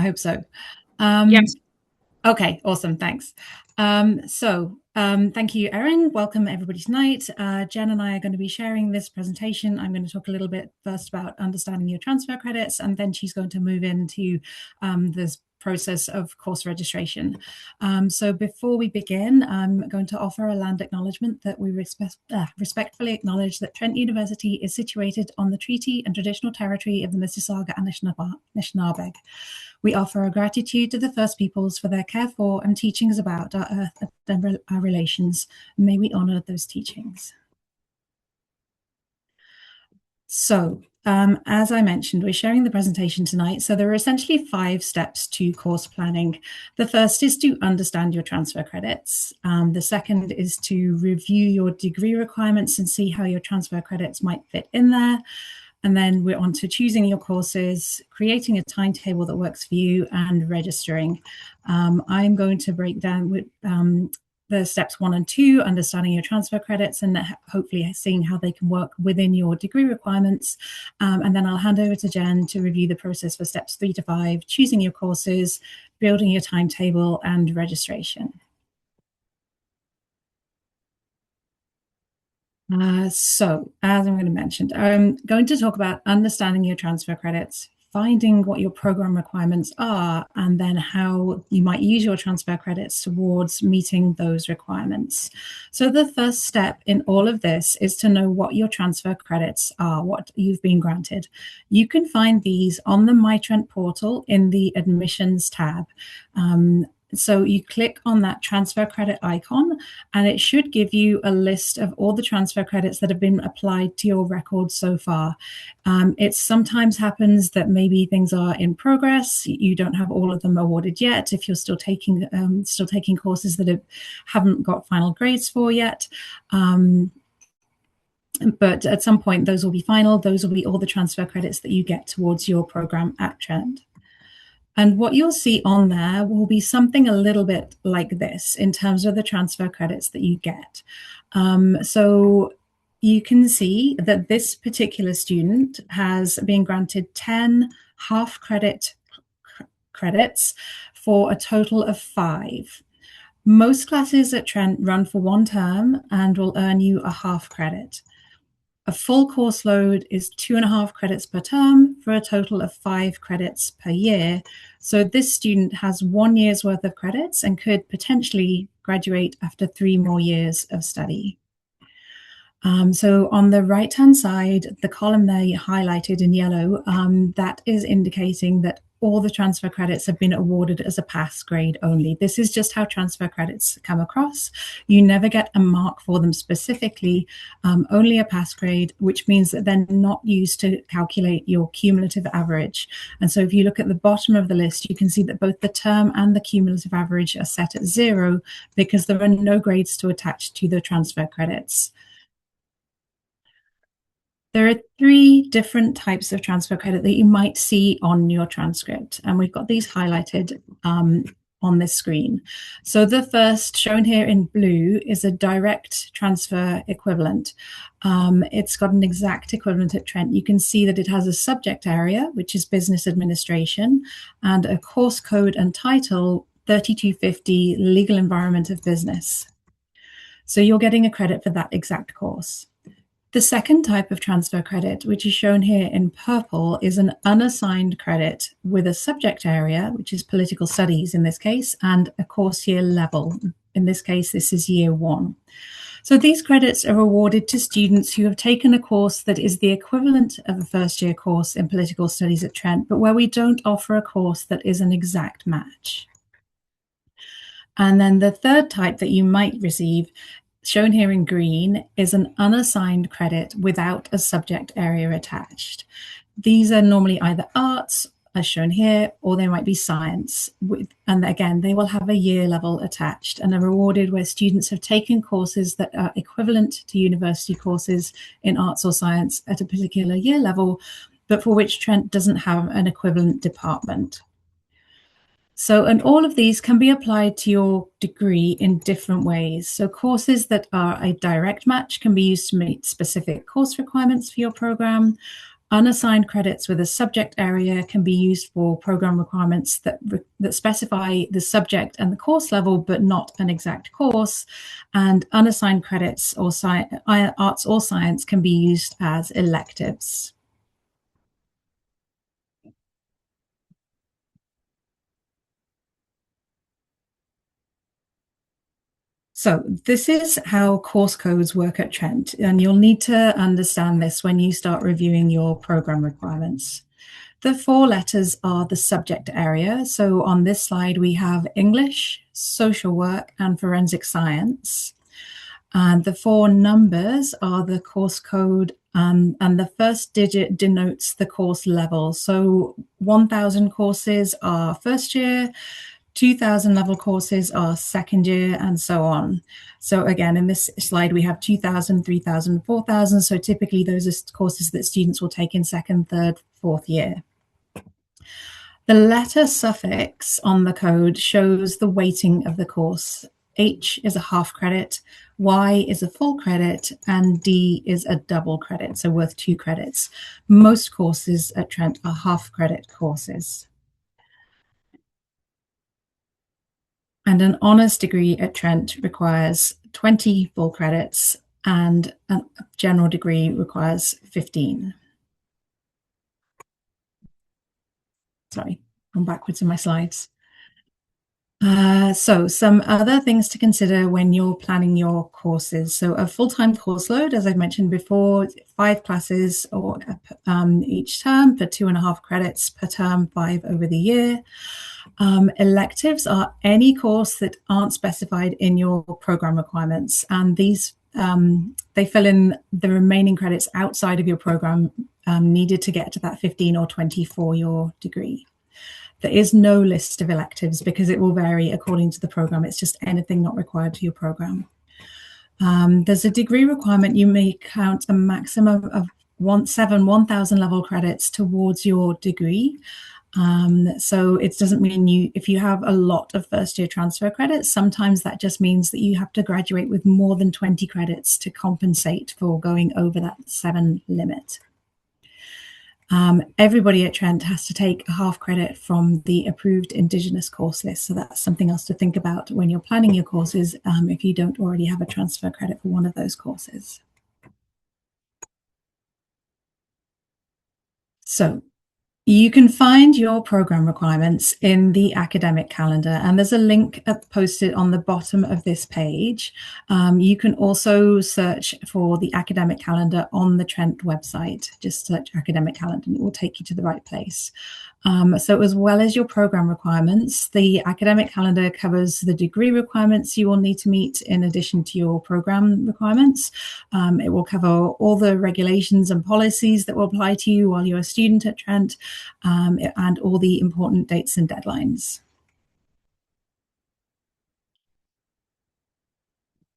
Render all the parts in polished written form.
hope so. Yes. Okay, awesome. Thanks. Thank you, Erin. Welcome everybody tonight. Jen and I are going to be sharing this presentation. I'm going to talk a little bit first about understanding your transfer credits, and then she's going to move into this process of course registration. So before we begin, I'm going to offer a land acknowledgement that we respectfully acknowledge that Trent University is situated on the treaty and traditional territory of the Mississauga and Anishinaabe. We offer our gratitude to the First Peoples for their care for and teachings about our earth and our relations. May we honor those teachings. So, as I mentioned, we're sharing the presentation tonight. So there are essentially 5 steps to course planning. The first is to understand your transfer credits. The second is to review your degree requirements and see how your transfer credits might fit in there. And then we're on to choosing your courses, creating a timetable that works for you, and registering. I'm going to break down with the steps 1 and 2, understanding your transfer credits and hopefully seeing how they can work within your degree requirements. And then I'll hand over to Jen to review the process for steps 3 to 5, choosing your courses, building your timetable, and registration. So, as I'm going to mention, I'm going to talk about understanding your transfer credits, finding what your program requirements are, and then how you might use your transfer credits towards meeting those requirements. So the first step in all of this is to know what your transfer credits are, what you've been granted. You can find these on the My Trent portal in the admissions tab. So you click on that transfer credit icon and it should give you a list of all the transfer credits that have been applied to your record so far. It sometimes happens that maybe things are in progress. You don't have all of them awarded yet if you're still taking courses that haven't got final grades for yet. But at some point, those will be final. Those will be all the transfer credits that you get towards your program at Trent. And what you'll see on there will be something a little bit like this in terms of the transfer credits that you get. So you can see that this particular student has been granted 10 half credits for a total of 5. Most classes at Trent run for 1 term and will earn you a half credit. A full course load is 2.5 credits per term for a total of 5 credits per year. So this student has 1 year's worth of credits and could potentially graduate after 3 more years of study. So on the right-hand side, the column there highlighted in yellow, that is indicating that all the transfer credits have been awarded as a pass grade only. This is just how transfer credits come across. You never get a mark for them specifically, only a pass grade, which means that they're not used to calculate your cumulative average. And so if you look at the bottom of the list, you can see that both the term and the cumulative average are set at 0 because there are no grades to attach to the transfer credits. There are 3 different types of transfer credit that you might see on your transcript, and we've got these highlighted on this screen. So the first, shown here in blue, is a direct transfer equivalent. It's got an exact equivalent at Trent. You can see that it has a subject area, which is business administration, and a course code and title, 3250, legal environment of business. So you're getting a credit for that exact course. The second type of transfer credit, which is shown here in purple, is an unassigned credit with a subject area, which is political studies in this case, and a course year level. In this case, this is year 1. So these credits are awarded to students who have taken a course that is the equivalent of a first-year course in political studies at Trent, but where we don't offer a course that is an exact match. And then the third type that you might receive, shown here in green, is an unassigned credit without a subject area attached. These are normally either arts, as shown here, or they might be science. And again, they will have a year level attached and are awarded where students have taken courses that are equivalent to university courses in arts or science at a particular year level, but for which Trent doesn't have an equivalent department. So, and all of these can be applied to your degree in different ways. So courses that are a direct match can be used to meet specific course requirements for your program. Unassigned credits with a subject area can be used for program requirements that specify the subject and the course level, but not an exact course. And unassigned credits or arts or science can be used as electives. So this is how course codes work at Trent, and you'll need to understand this when you start reviewing your program requirements. The 4 letters are the subject area. So on this slide, we have English, social work, and forensic science. And the 4 numbers are the course code, and the first digit denotes the course level. So 1,000 courses are first year, 2,000 level courses are second year, and so on. So again, in this slide, we have 2,000, 3,000, 4,000. So typically those are courses that students will take in second, third, fourth year. The letter suffix on the code shows the weighting of the course. H is a half credit, Y is a full credit, and D is a double credit, so worth 2 credits. Most courses at Trent are half credit courses. And an honours degree at Trent requires 20 full credits, and a general degree requires 15. Sorry, I'm backwards in my slides. So some other things to consider when you're planning your courses. So a full-time course load, as I've mentioned before, 5 classes or each term for 2.5 credits per term, 5 over the year. Electives are any course that aren't specified in your program requirements, and these they fill in the remaining credits outside of your program needed to get to that 15 or 20 for your degree. There is no list of electives because it will vary according to the program. It's just anything not required to your program. There's a degree requirement. You may count a maximum of 1,000 level credits towards your degree. So it doesn't mean if you have a lot of first year transfer credits, sometimes that just means that you have to graduate with more than 20 credits to compensate for going over that 7 limit. Everybody at Trent has to take a half credit from the approved Indigenous course list. So that's something else to think about when you're planning your courses if you don't already have a transfer credit for one of those courses. So you can find your program requirements in the academic calendar, and there's a link posted on the bottom of this page. You can also search for the academic calendar on the Trent website. Just search academic calendar and it will take you to the right place. So as well as your program requirements, the academic calendar covers the degree requirements you will need to meet in addition to your program requirements. It will cover all the regulations and policies that will apply to you while you're a student at Trent, and all the important dates and deadlines.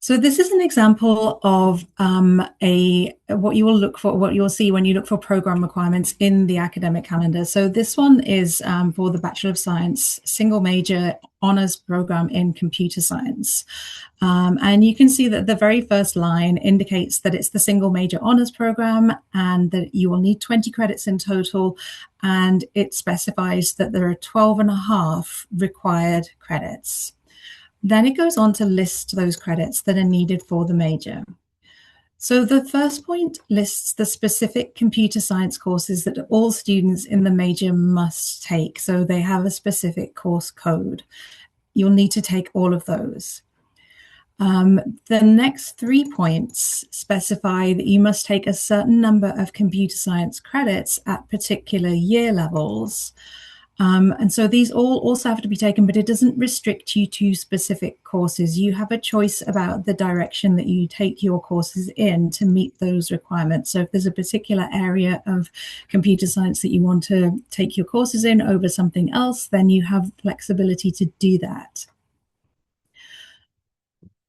So this is an example of what you will look for, what you'll see when you look for program requirements in the academic calendar. So this one is for the Bachelor of Science single major honours program in computer science. And you can see that the very first line indicates that it's the single major honours program and that you will need 20 credits in total. And it specifies that there are 12.5 required credits. Then it goes on to list those credits that are needed for the major. So the first point lists the specific computer science courses that all students in the major must take. So they have a specific course code. You'll need to take all of those. The next 3 points specify that you must take a certain number of computer science credits at particular year levels. And so these all also have to be taken, but it doesn't restrict you to specific courses. You have a choice about the direction that you take your courses in to meet those requirements. So if there's a particular area of computer science that you want to take your courses in over something else, then you have flexibility to do that.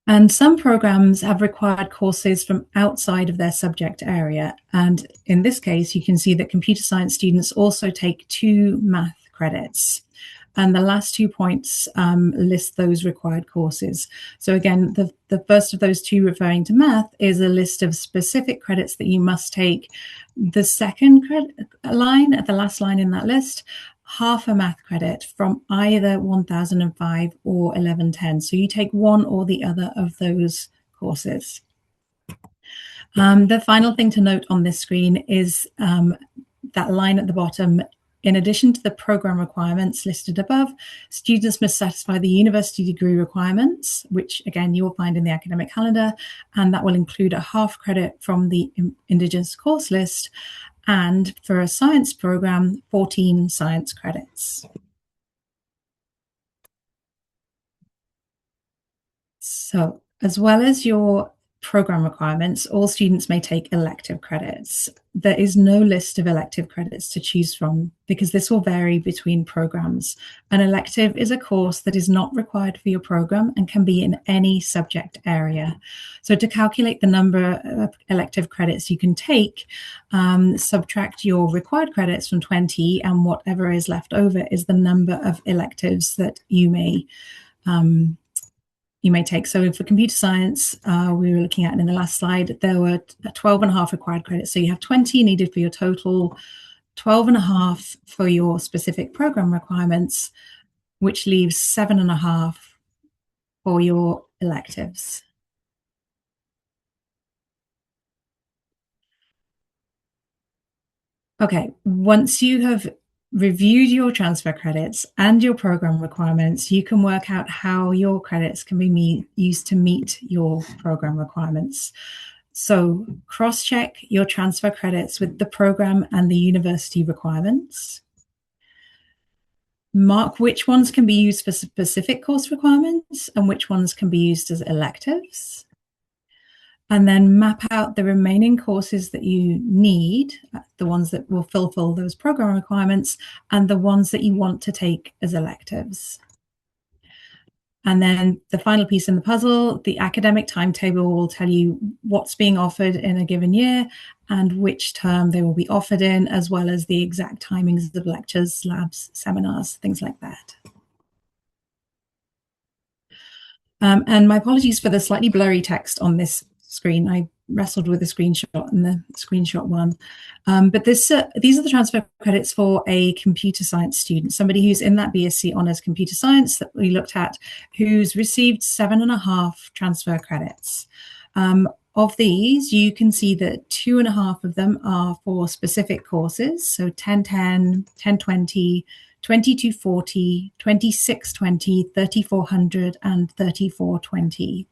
And some programs have required courses from outside of their subject area. And in this case, you can see that computer science students also take 2 math credits. and the last 2 points list those required courses. So again, the first of those two, referring to math, is a list of specific credits that you must take. The second line, at the last line in that list, half a math credit from either 1005 or 1110. So you take one or the other of those courses. The final thing to note on this screen is that line at the bottom. In addition to the program requirements listed above, students must satisfy the university degree requirements, which again you will find in the academic calendar, and that will include a half credit from the Indigenous course list, and for a science program, 14 science credits. So, as well as your program requirements, all students may take elective credits. There is no list of elective credits to choose from because this will vary between programs. An elective is a course that is not required for your program and can be in any subject area. So to calculate the number of elective credits you can take, subtract your required credits from 20, and whatever is left over is the number of electives that you may take. So for computer science, we were looking at in the last slide, there were 12 and a half required credits. So you have 20 needed for your total, 12 and a half for your specific program requirements, which leaves 7 and a half for your electives. Okay, once you have reviewed your transfer credits and your program requirements, you can work out how your credits can be used to meet your program requirements. So cross-check your transfer credits with the program and the university requirements. Mark which ones can be used for specific course requirements and which ones can be used as electives. And then map out the remaining courses that you need, the ones that will fulfill those program requirements, and the ones that you want to take as electives. And then the final piece in the puzzle, the academic timetable will tell you what's being offered in a given year and which term they will be offered in, as well as the exact timings of lectures, labs, seminars, things like that. And my apologies for the slightly blurry text on this screen. I wrestled with the screenshot and the screenshot one. But these are the transfer credits for a computer science student, somebody who's in that BSc Honours Computer Science that we looked at, who's received 7.5 transfer credits. Of these, you can see that 2.5 of them are for specific courses, so 1010, 1020, 2240, 2620, 3400, and 3420.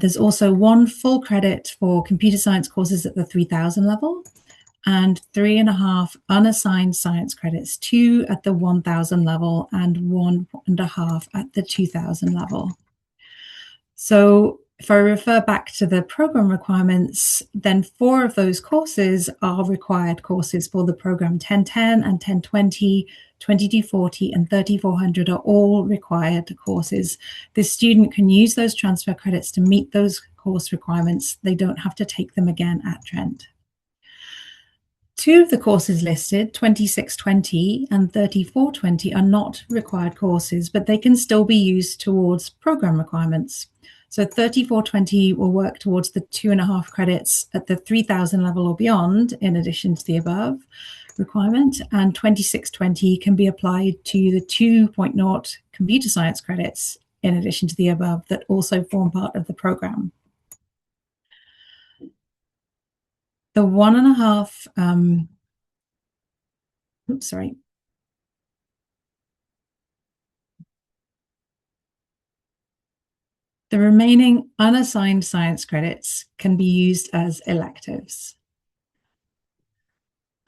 There's also 1 full credit for computer science courses at the 3000 level and 3.5 unassigned science credits, 2 at the 1000 level and 1.5 at the 2000 level. So if I refer back to the program requirements, then 4 of those courses are required courses for the program. 1010 and 1020, 2240 and 3400 are all required courses. The student can use those transfer credits to meet those course requirements. They don't have to take them again at Trent. 2 of the courses listed, 2620 and 3420, are not required courses, but they can still be used towards program requirements. So 3420 will work towards the 2.5 credits at the 3000 level or beyond, in addition to the above requirement, and 2620 can be applied to the 2.0 computer science credits, in addition to the above, that also form part of the program. The 1.5, sorry. The remaining unassigned science credits can be used as electives.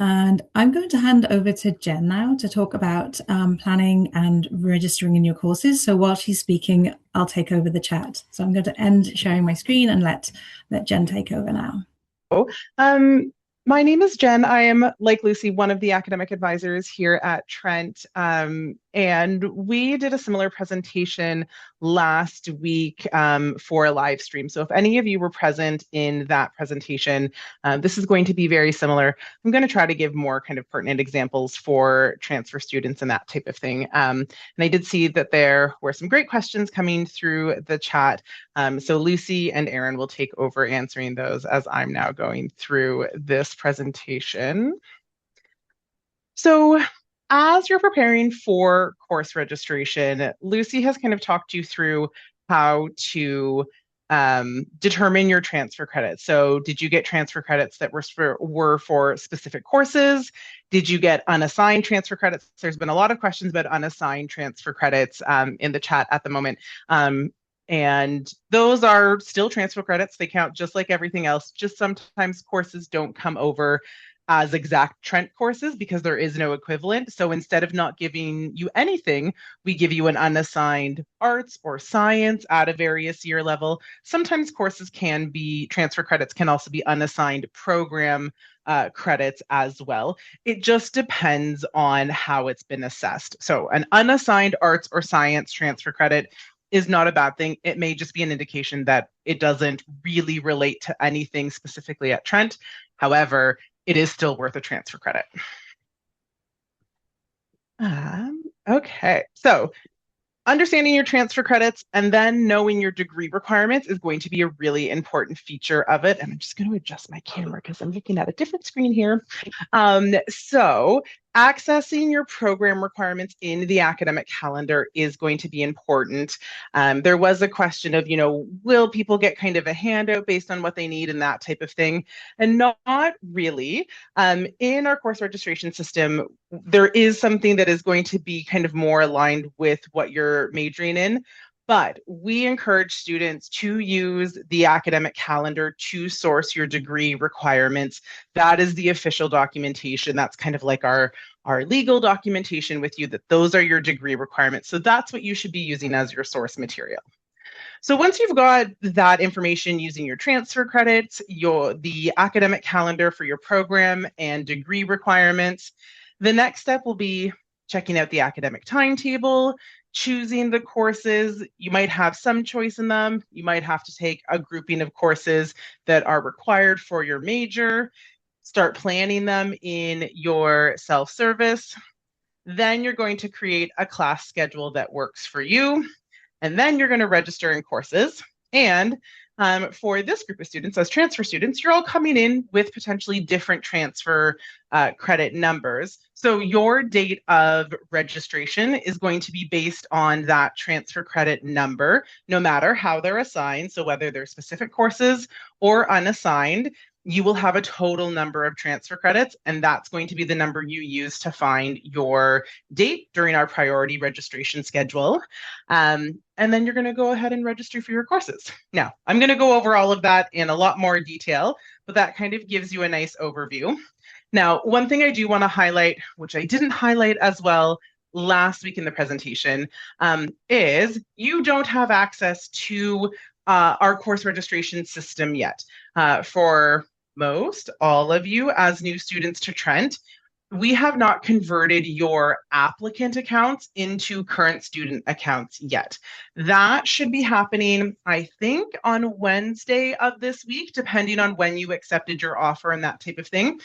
And I'm going to hand over to Jen now to talk about planning and registering in your courses. So while she's speaking, I'll take over the chat. So I'm going to end sharing my screen and let Jen take over now. My name is Jen. I am, like Lucy, one of the academic advisors here at Trent. And we did a similar presentation last week for a live stream. So if any of you were present in that presentation, this is going to be very similar. I'm going to try to give more kind of pertinent examples for transfer students and that type of thing. And I did see that there were some great questions coming through the chat. So Lucy and Aaron will take over answering those as I'm now going through this presentation. So as you're preparing for course registration, Lucy has kind of talked you through how to determine your transfer credits. So did you get transfer credits that were for specific courses? Did you get unassigned transfer credits? There's been a lot of questions about unassigned transfer credits in the chat at the moment. And those are still transfer credits. They count just like everything else. Just sometimes courses don't come over as exact Trent courses because there is no equivalent. So instead of not giving you anything, we give you an unassigned arts or science at a various year level. Sometimes courses can be, transfer credits can also be unassigned program credits as well. It just depends on how it's been assessed. So an unassigned arts or science transfer credit is not a bad thing. It may just be an indication that it doesn't really relate to anything specifically at Trent. However, it is still worth a transfer credit. Okay, so understanding your transfer credits and then knowing your degree requirements is going to be a really important feature of it. And I'm just going to adjust my camera because I'm looking at a different screen here. So accessing your program requirements in the academic calendar is going to be important. There was a question of, will people get kind of a handout based on what they need and that type of thing? And not really. In our course registration system, there is something that is going to be kind of more aligned with what you're majoring in. But we encourage students to use the academic calendar to source your degree requirements. That is the official documentation. That's kind of like our legal documentation with you, that those are your degree requirements. So that's what you should be using as your source material. So once you've got that information using your transfer credits, the academic calendar for your program and degree requirements, the next step will be checking out the academic timetable, choosing the courses. You might have some choice in them. You might have to take a grouping of courses that are required for your major, start planning them in your self-service. Then you're going to create a class schedule that works for you. And then you're going to register in courses. And for this group of students, as transfer students, you're all coming in with potentially different transfer credit numbers. So your date of registration is going to be based on that transfer credit number, no matter how they're assigned. So whether they're specific courses or unassigned, you will have a total number of transfer credits, and that's going to be the number you use to find your date during our priority registration schedule. And then you're going to go ahead and register for your courses. Now, I'm going to go over all of that in a lot more detail, but that kind of gives you a nice overview. Now, one thing I do want to highlight, which I didn't highlight as well last week in the presentation, is you don't have access to our course registration system yet. For most, all of you as new students to Trent, we have not converted your applicant accounts into current student accounts yet. That should be happening, I think, on Wednesday of this week, depending on when you accepted your offer and that type of thing.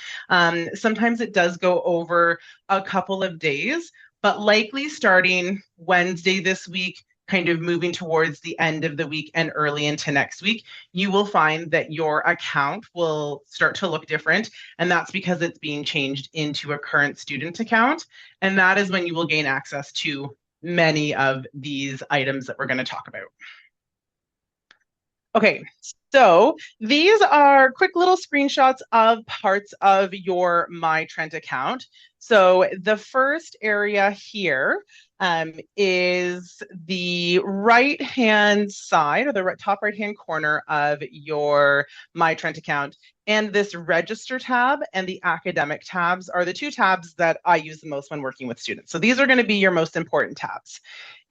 Sometimes it does go over a couple of days, but likely starting Wednesday this week, kind of moving towards the end of the week and early into next week, you will find that your account will start to look different. And that's because it's being changed into a current student account. And that is when you will gain access to many of these items that we're going to talk about. Okay, so these are quick little screenshots of parts of your My Trent account. So the first area here is the right-hand side, or the top right-hand corner of your My Trent account. And this register tab and the academic tabs are the two tabs that I use the most when working with students. So these are going to be your most important tabs.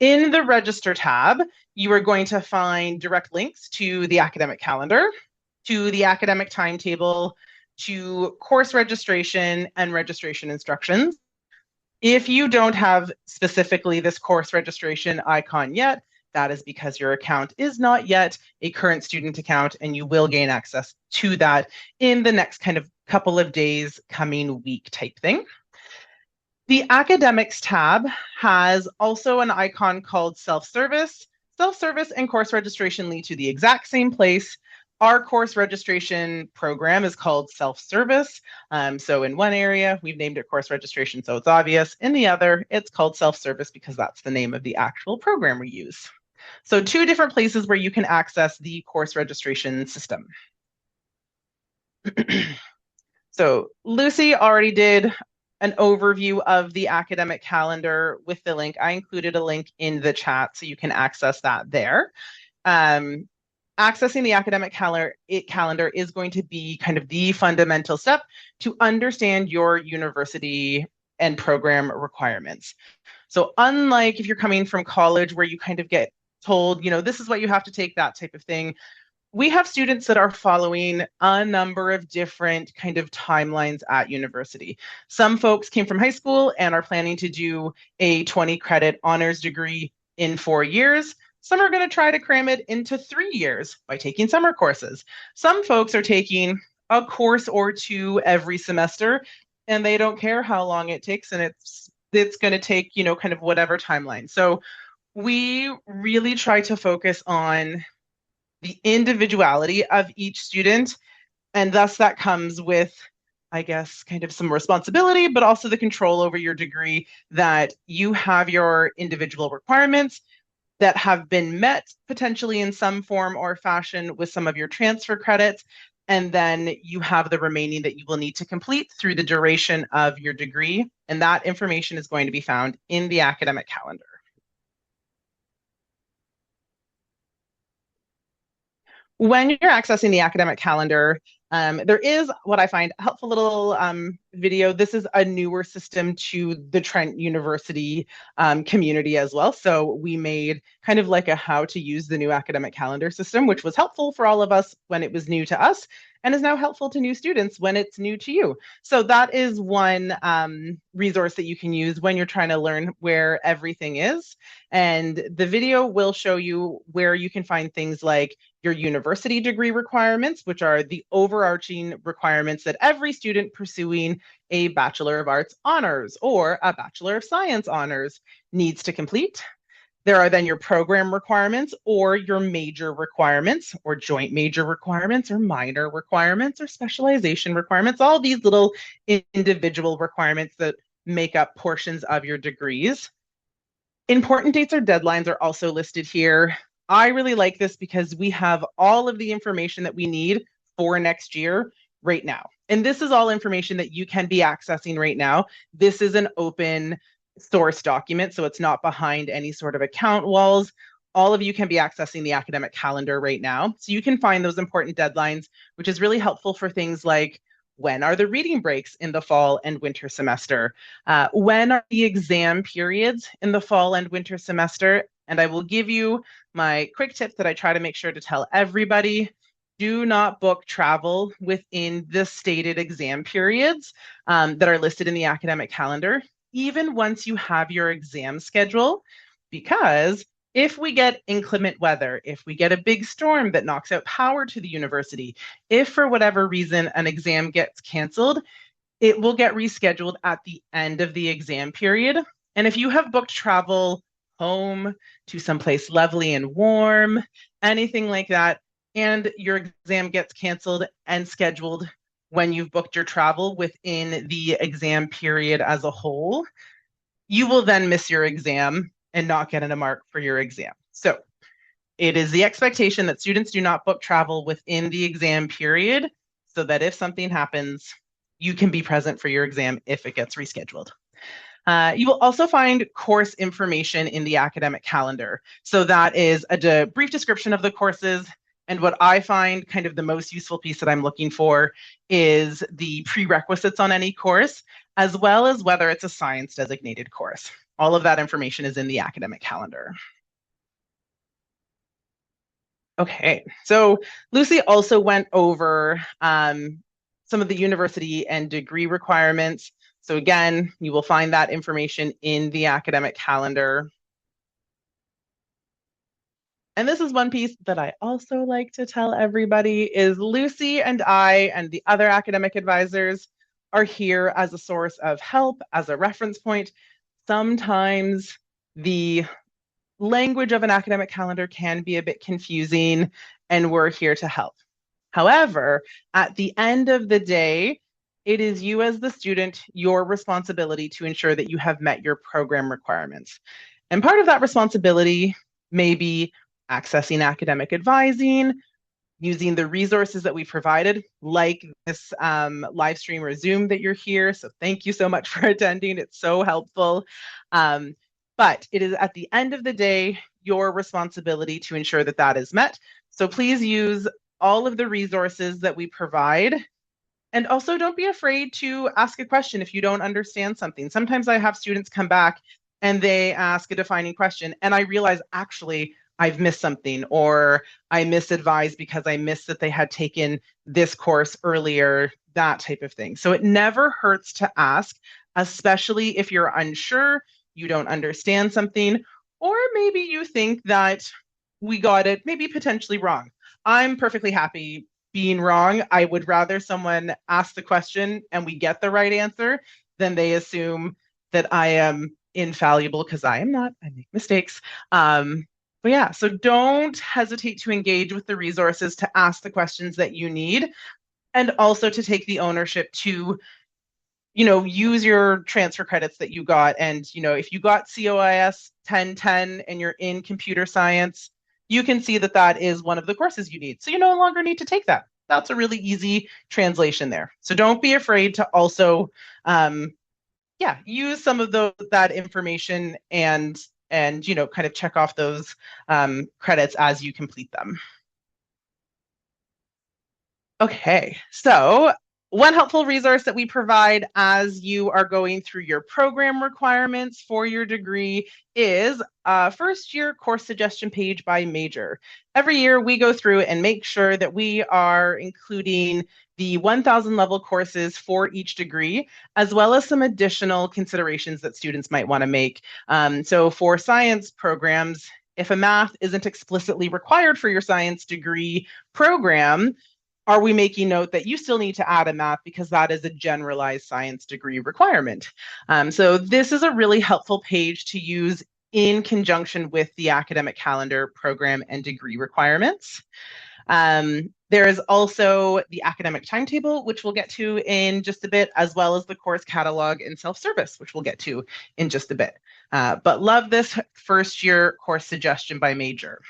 In the register tab, you are going to find direct links to the academic calendar, to the academic timetable, to course registration and registration instructions. If you don't have specifically this course registration icon yet, that is because your account is not yet a current student account, and you will gain access to that in the next kind of couple of days, coming week type thing. The academics tab has also an icon called self-service. Self-service and course registration lead to the exact same place. Our course registration program is called self-service. So in one area, we've named it course registration, so it's obvious. In the other, it's called self-service because that's the name of the actual program we use. So two different places where you can access the course registration system. So Lucy already did an overview of the academic calendar with the link. I included a link in the chat so you can access that there. Accessing the academic calendar is going to be kind of the fundamental step to understand your university and program requirements. So unlike if you're coming from college where you kind of get told, this is what you have to take, that type of thing, we have students that are following a number of different kind of timelines at university. Some folks came from high school and are planning to do a 20 credit honors degree in 4 years. Some are going to try to cram it into 3 years by taking summer courses. Some folks are taking a course or two every semester, and they don't care how long it takes, and it's going to take, kind of whatever timeline. So we really try to focus on the individuality of each student, and thus that comes with, I guess, kind of some responsibility, but also the control over your degree, that you have your individual requirements that have been met potentially in some form or fashion with some of your transfer credits, and then you have the remaining that you will need to complete through the duration of your degree, and that information is going to be found in the academic calendar. When you're accessing the academic calendar, there is what I find a helpful little video. This is a newer system to the Trent University community as well. So we made kind of like a how to use the new academic calendar system, which was helpful for all of us when it was new to us, and is now helpful to new students when it's new to you. So that is one resource that you can use when you're trying to learn where everything is. And the video will show you where you can find things like your university degree requirements, which are the overarching requirements that every student pursuing a Bachelor of Arts honors or a Bachelor of Science honors needs to complete. There are then your program requirements or your major requirements or joint major requirements or minor requirements or specialization requirements, all these little individual requirements that make up portions of your degrees. Important dates or deadlines are also listed here. I really like this because we have all of the information that we need for next year right now. And this is all information that you can be accessing right now. This is an open source document, so it's not behind any sort of account walls. All of you can be accessing the academic calendar right now. So you can find those important deadlines, which is really helpful for things like, when are the reading breaks in the fall and winter semester? When are the exam periods in the fall and winter semester? And I will give you my quick tip that I try to make sure to tell everybody. Do not book travel within the stated exam periods that are listed in the academic calendar, even once you have your exam schedule, because if we get inclement weather, if we get a big storm that knocks out power to the university, if for whatever reason an exam gets canceled, it will get rescheduled at the end of the exam period. And if you have booked travel home to someplace lovely and warm, anything like that, and your exam gets canceled and scheduled when you've booked your travel within the exam period as a whole, you will then miss your exam and not get a mark for your exam. So it is the expectation that students do not book travel within the exam period, so that if something happens, you can be present for your exam if it gets rescheduled. You will also find course information in the academic calendar. So that is a brief description of the courses. And what I find kind of the most useful piece that I'm looking for is the prerequisites on any course, as well as whether it's a science designated course. All of that information is in the academic calendar. Okay, so Lucy also went over some of the university and degree requirements. So again, you will find that information in the academic calendar. And this is one piece that I also like to tell everybody is Lucy and I and the other academic advisors are here as a source of help, as a reference point. Sometimes the language of an academic calendar can be a bit confusing, and we're here to help. However, at the end of the day, it is you as the student, your responsibility to ensure that you have met your program requirements. And part of that responsibility may be accessing academic advising, using the resources that we provided, like this live stream or Zoom that you're here. So thank you so much for attending. It's so helpful. But it is at the end of the day, your responsibility to ensure that that is met. So please use all of the resources that we provide. And also don't be afraid to ask a question if you don't understand something. Sometimes I have students come back and they ask a defining question and I realize actually I've missed something, or I misadvised because I missed that they had taken this course earlier, that type of thing. So it never hurts to ask, especially if you're unsure, you don't understand something, or maybe you think that we got it maybe potentially wrong. I'm perfectly happy being wrong. I would rather someone ask the question and we get the right answer than they assume that I am infallible, because I am not. I make mistakes. But yeah, so don't hesitate to engage with the resources, to ask the questions that you need, and also to take the ownership to, use your transfer credits that you got. And, if you got COIS 1010 and you're in computer science, you can see that that is one of the courses you need. So you no longer need to take that. That's a really easy translation there. So don't be afraid to also, use some of that information and kind of check off those credits as you complete them. Okay, so one helpful resource that we provide as you are going through your program requirements for your degree is a first-year course suggestion page by major. Every year we go through and make sure that we are including the 1,000 level courses for each degree, as well as some additional considerations that students might want to make. So for science programs, if a math isn't explicitly required for your science degree program, are we making note that you still need to add a math because that is a generalized science degree requirement? So this is a really helpful page to use in conjunction with the academic calendar program and degree requirements. There is also the academic timetable, which we'll get to in just a bit, as well as the course catalog and self-service, which we'll get to in just a bit. But love this first year course suggestion by major.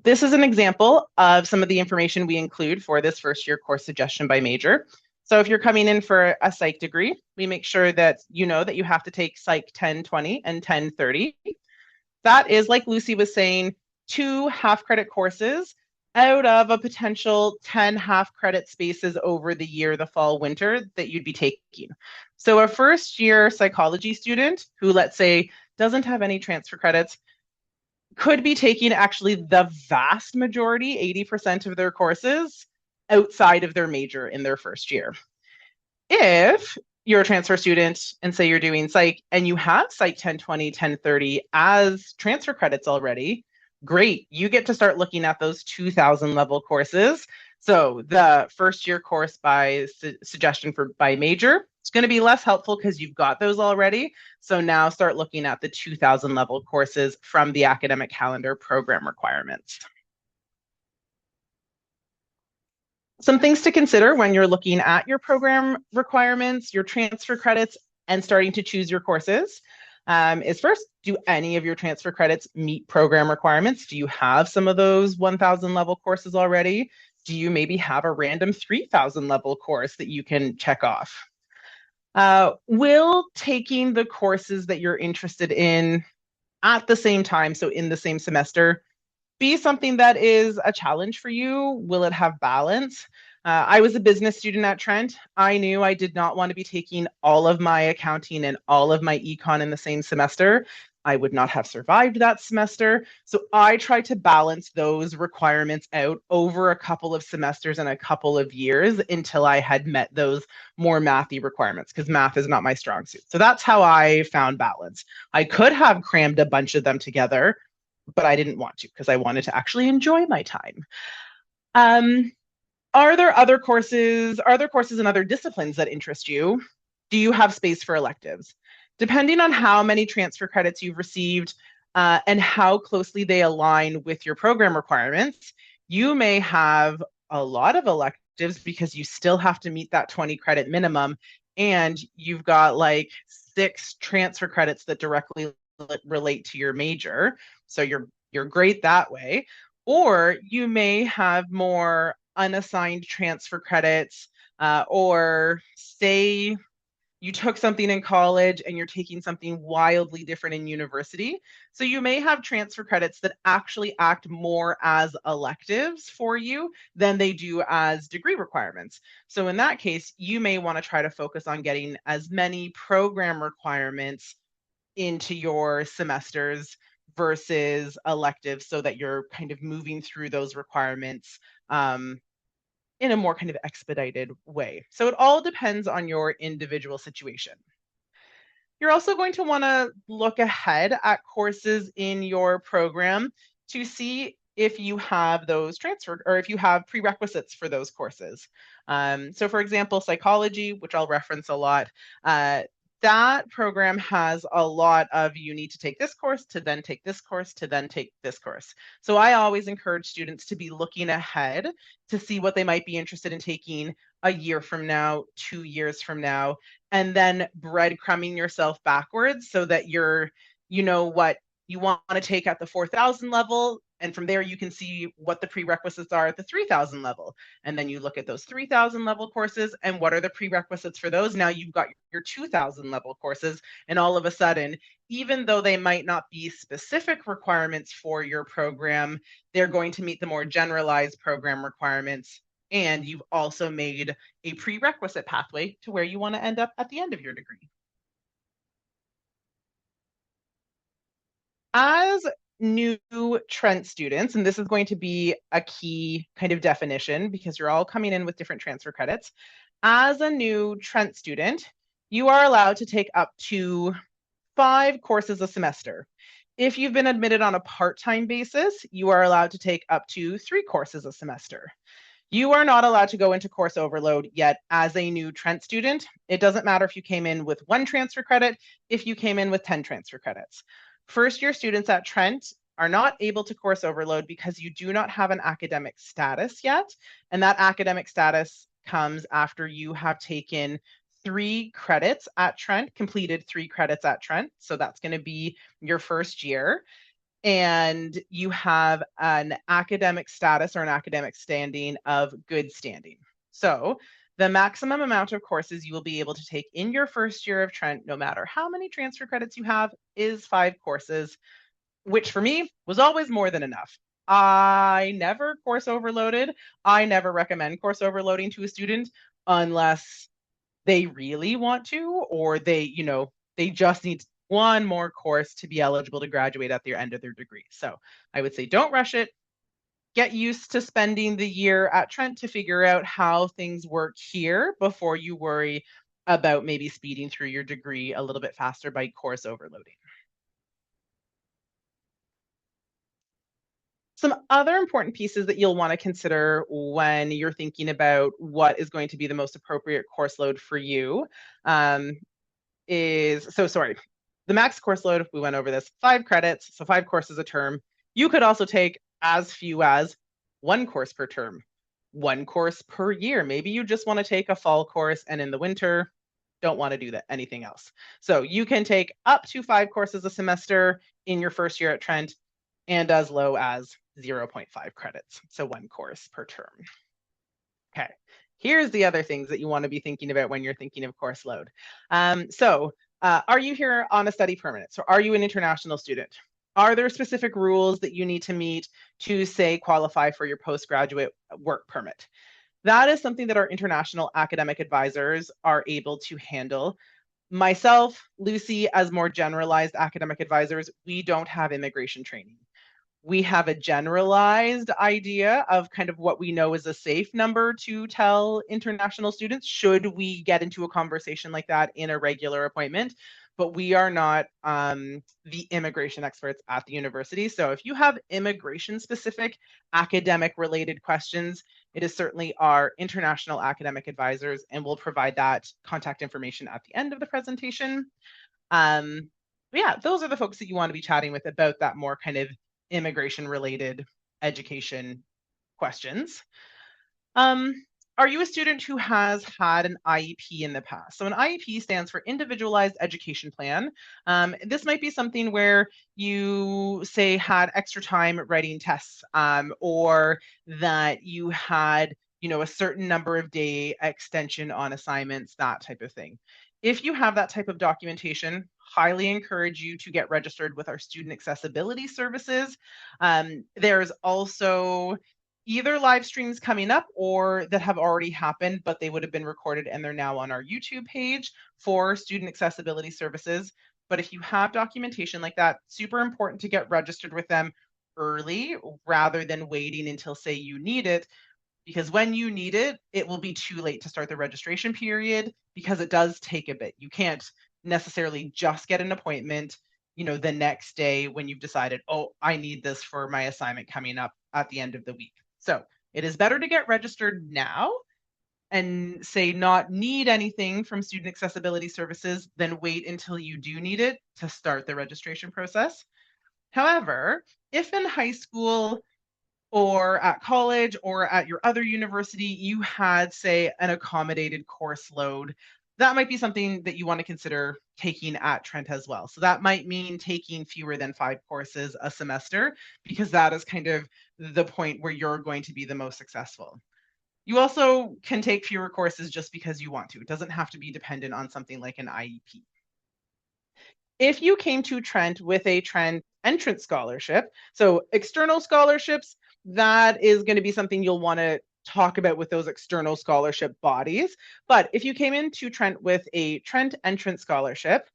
This is an example of some of the information we include for this first year course suggestion by major. So if you're coming in for a psych degree, we make sure that you know that you have to take psych 1020 and 1030. That is, like Lucy was saying, 2 half-credit courses out of a potential 10 half-credit spaces over the year, the fall, winter, that you'd be taking. So a first-year psychology student who, let's say, doesn't have any transfer credits could be taking actually the vast majority, 80% of their courses, outside of their major in their first year. If you're a transfer student and say you're doing psych and you have psych 1020, 1030 as transfer credits already, great. You get to start looking at those 2,000 level courses. So the first year course by suggestion by major, it's going to be less helpful because you've got those already. So now start looking at the 2,000 level courses from the academic calendar program requirements. Some things to consider when you're looking at your program requirements, your transfer credits, and starting to choose your courses is first, do any of your transfer credits meet program requirements? Do you have some of those 1,000 level courses already? Do you maybe have a random 3,000 level course that you can check off? Will taking the courses that you're interested in at the same time, so in the same semester, be something that is a challenge for you? Will it have balance? I was a business student at Trent. I knew I did not want to be taking all of my accounting and all of my econ in the same semester. I would not have survived that semester. So I try to balance those requirements out over a couple of semesters and a couple of years until I had met those more mathy requirements, because math is not my strong suit. So that's how I found balance. I could have crammed a bunch of them together, but I didn't want to because I wanted to actually enjoy my time. Um, are there other courses? Are there courses in other disciplines that interest you? Do you have space for electives? Depending on how many transfer credits you've received and how closely they align with your program requirements, you may have a lot of electives because you still have to meet that 20 credit minimum, and you've got like 6 transfer credits that directly relate to your major. So you're great that way. Or you may have more unassigned transfer credits, or say you took something in college and you're taking something wildly different in university. So you may have transfer credits that actually act more as electives for you than they do as degree requirements. So in that case, you may want to try to focus on getting as many program requirements into your semesters versus electives, so that you're kind of moving through those requirements in a more kind of expedited way. So it all depends on your individual situation. You're also going to want to look ahead at courses in your program to see if you have those transferred or if you have prerequisites for those courses. So for example, psychology, which I'll reference a lot, that program has a lot of you need to take this course to then take this course to then take this course. So I always encourage students to be looking ahead to see what they might be interested in taking a year from now, 2 years from now, and then breadcrumbing yourself backwards so that you know what you want to take at the 4,000 level, and from there you can see what the prerequisites are at the 3,000 level, and then you look at those 3,000 level courses and what are the prerequisites for those. Now you've got your 2,000 level courses, and all of a sudden, even though they might not be specific requirements for your program, they're going to meet the more generalized program requirements, and you've also made a prerequisite pathway to where you want to end up at the end of your degree. As new Trent students, and this is going to be a key kind of definition because you're all coming in with different transfer credits. As a new Trent student, you are allowed to take up to 5 courses a semester. If you've been admitted on a part-time basis, you are allowed to take up to 3 courses a semester. You are not allowed to go into course overload yet as a new Trent student. It doesn't matter if you came in with 1 transfer credit, if you came in with 10 transfer credits. First year students at Trent are not able to course overload because you do not have an academic status yet. And that academic status comes after you have taken 3 credits at Trent, completed 3 credits at Trent. So that's going to be your first year. And you have an academic status or an academic standing of good standing. So the maximum amount of courses you will be able to take in your first year of Trent, no matter how many transfer credits you have, is 5 courses, which for me was always more than enough. I never course overloaded. I never recommend course overloading to a student unless they really want to, or they just need one more course to be eligible to graduate at the end of their degree. So I would say don't rush it. Get used to spending the year at Trent to figure out how things work here before you worry about maybe speeding through your degree a little bit faster by course overloading. Some other important pieces that you'll want to consider when you're thinking about what is going to be the most appropriate course load for you the max course load, we went over this, 5 credits, so 5 courses a term. You could also take as few as 1 course per term, 1 course per year. Maybe you just want to take a fall course and in the winter don't want to do anything else. So you can take up to 5 courses a semester in your first year at Trent, and as low as 0.5 credits, so 1 course per term. Okay, here's the other things that you want to be thinking about when you're thinking of course load. Are you here on a study permit? So are you an international student? Are there specific rules that you need to meet to, say, qualify for your postgraduate work permit? That is something that our international academic advisors are able to handle. Myself, Lucy, as more generalized academic advisors, we don't have immigration training. We have a generalized idea of kind of what we know is a safe number to tell international students should we get into a conversation like that in a regular appointment. But we are not the immigration experts at the university. So if you have immigration specific academic related questions, it is certainly our international academic advisors, and we'll provide that contact information at the end of the presentation. But yeah, those are the folks that you want to be chatting with about that more kind of immigration related education questions. Um, are you a student who has had an IEP in the past? So an IEP stands for Individualized Education Plan. This might be something where you say had extra time writing tests, or that you had, a certain number of day extension on assignments, that type of thing. If you have that type of documentation, highly encourage you to get registered with our student accessibility services. There's also either live streams coming up or that have already happened, but they would have been recorded and they're now on our YouTube page for student accessibility services. But if you have documentation like that, super important to get registered with them early rather than waiting until, say, you need it, because when you need it, it will be too late to start the registration period because it does take a bit. You can't necessarily just get an appointment, the next day when you've decided, oh, I need this for my assignment coming up at the end of the week. So it is better to get registered now and say not need anything from student accessibility services than wait until you do need it to start the registration process. However, if in high school or at college or at your other university, you had, say, an accommodated course load, that might be something that you want to consider taking at Trent as well. So that might mean taking fewer than 5 courses a semester, because that is kind of the point where you're going to be the most successful. You also can take fewer courses just because you want to. It doesn't have to be dependent on something like an IEP. If you came to Trent with a Trent entrance scholarship, so external scholarships, that is going to be something you'll want to talk about with those external scholarship bodies. But if you came into Trent with a Trent entrance scholarship,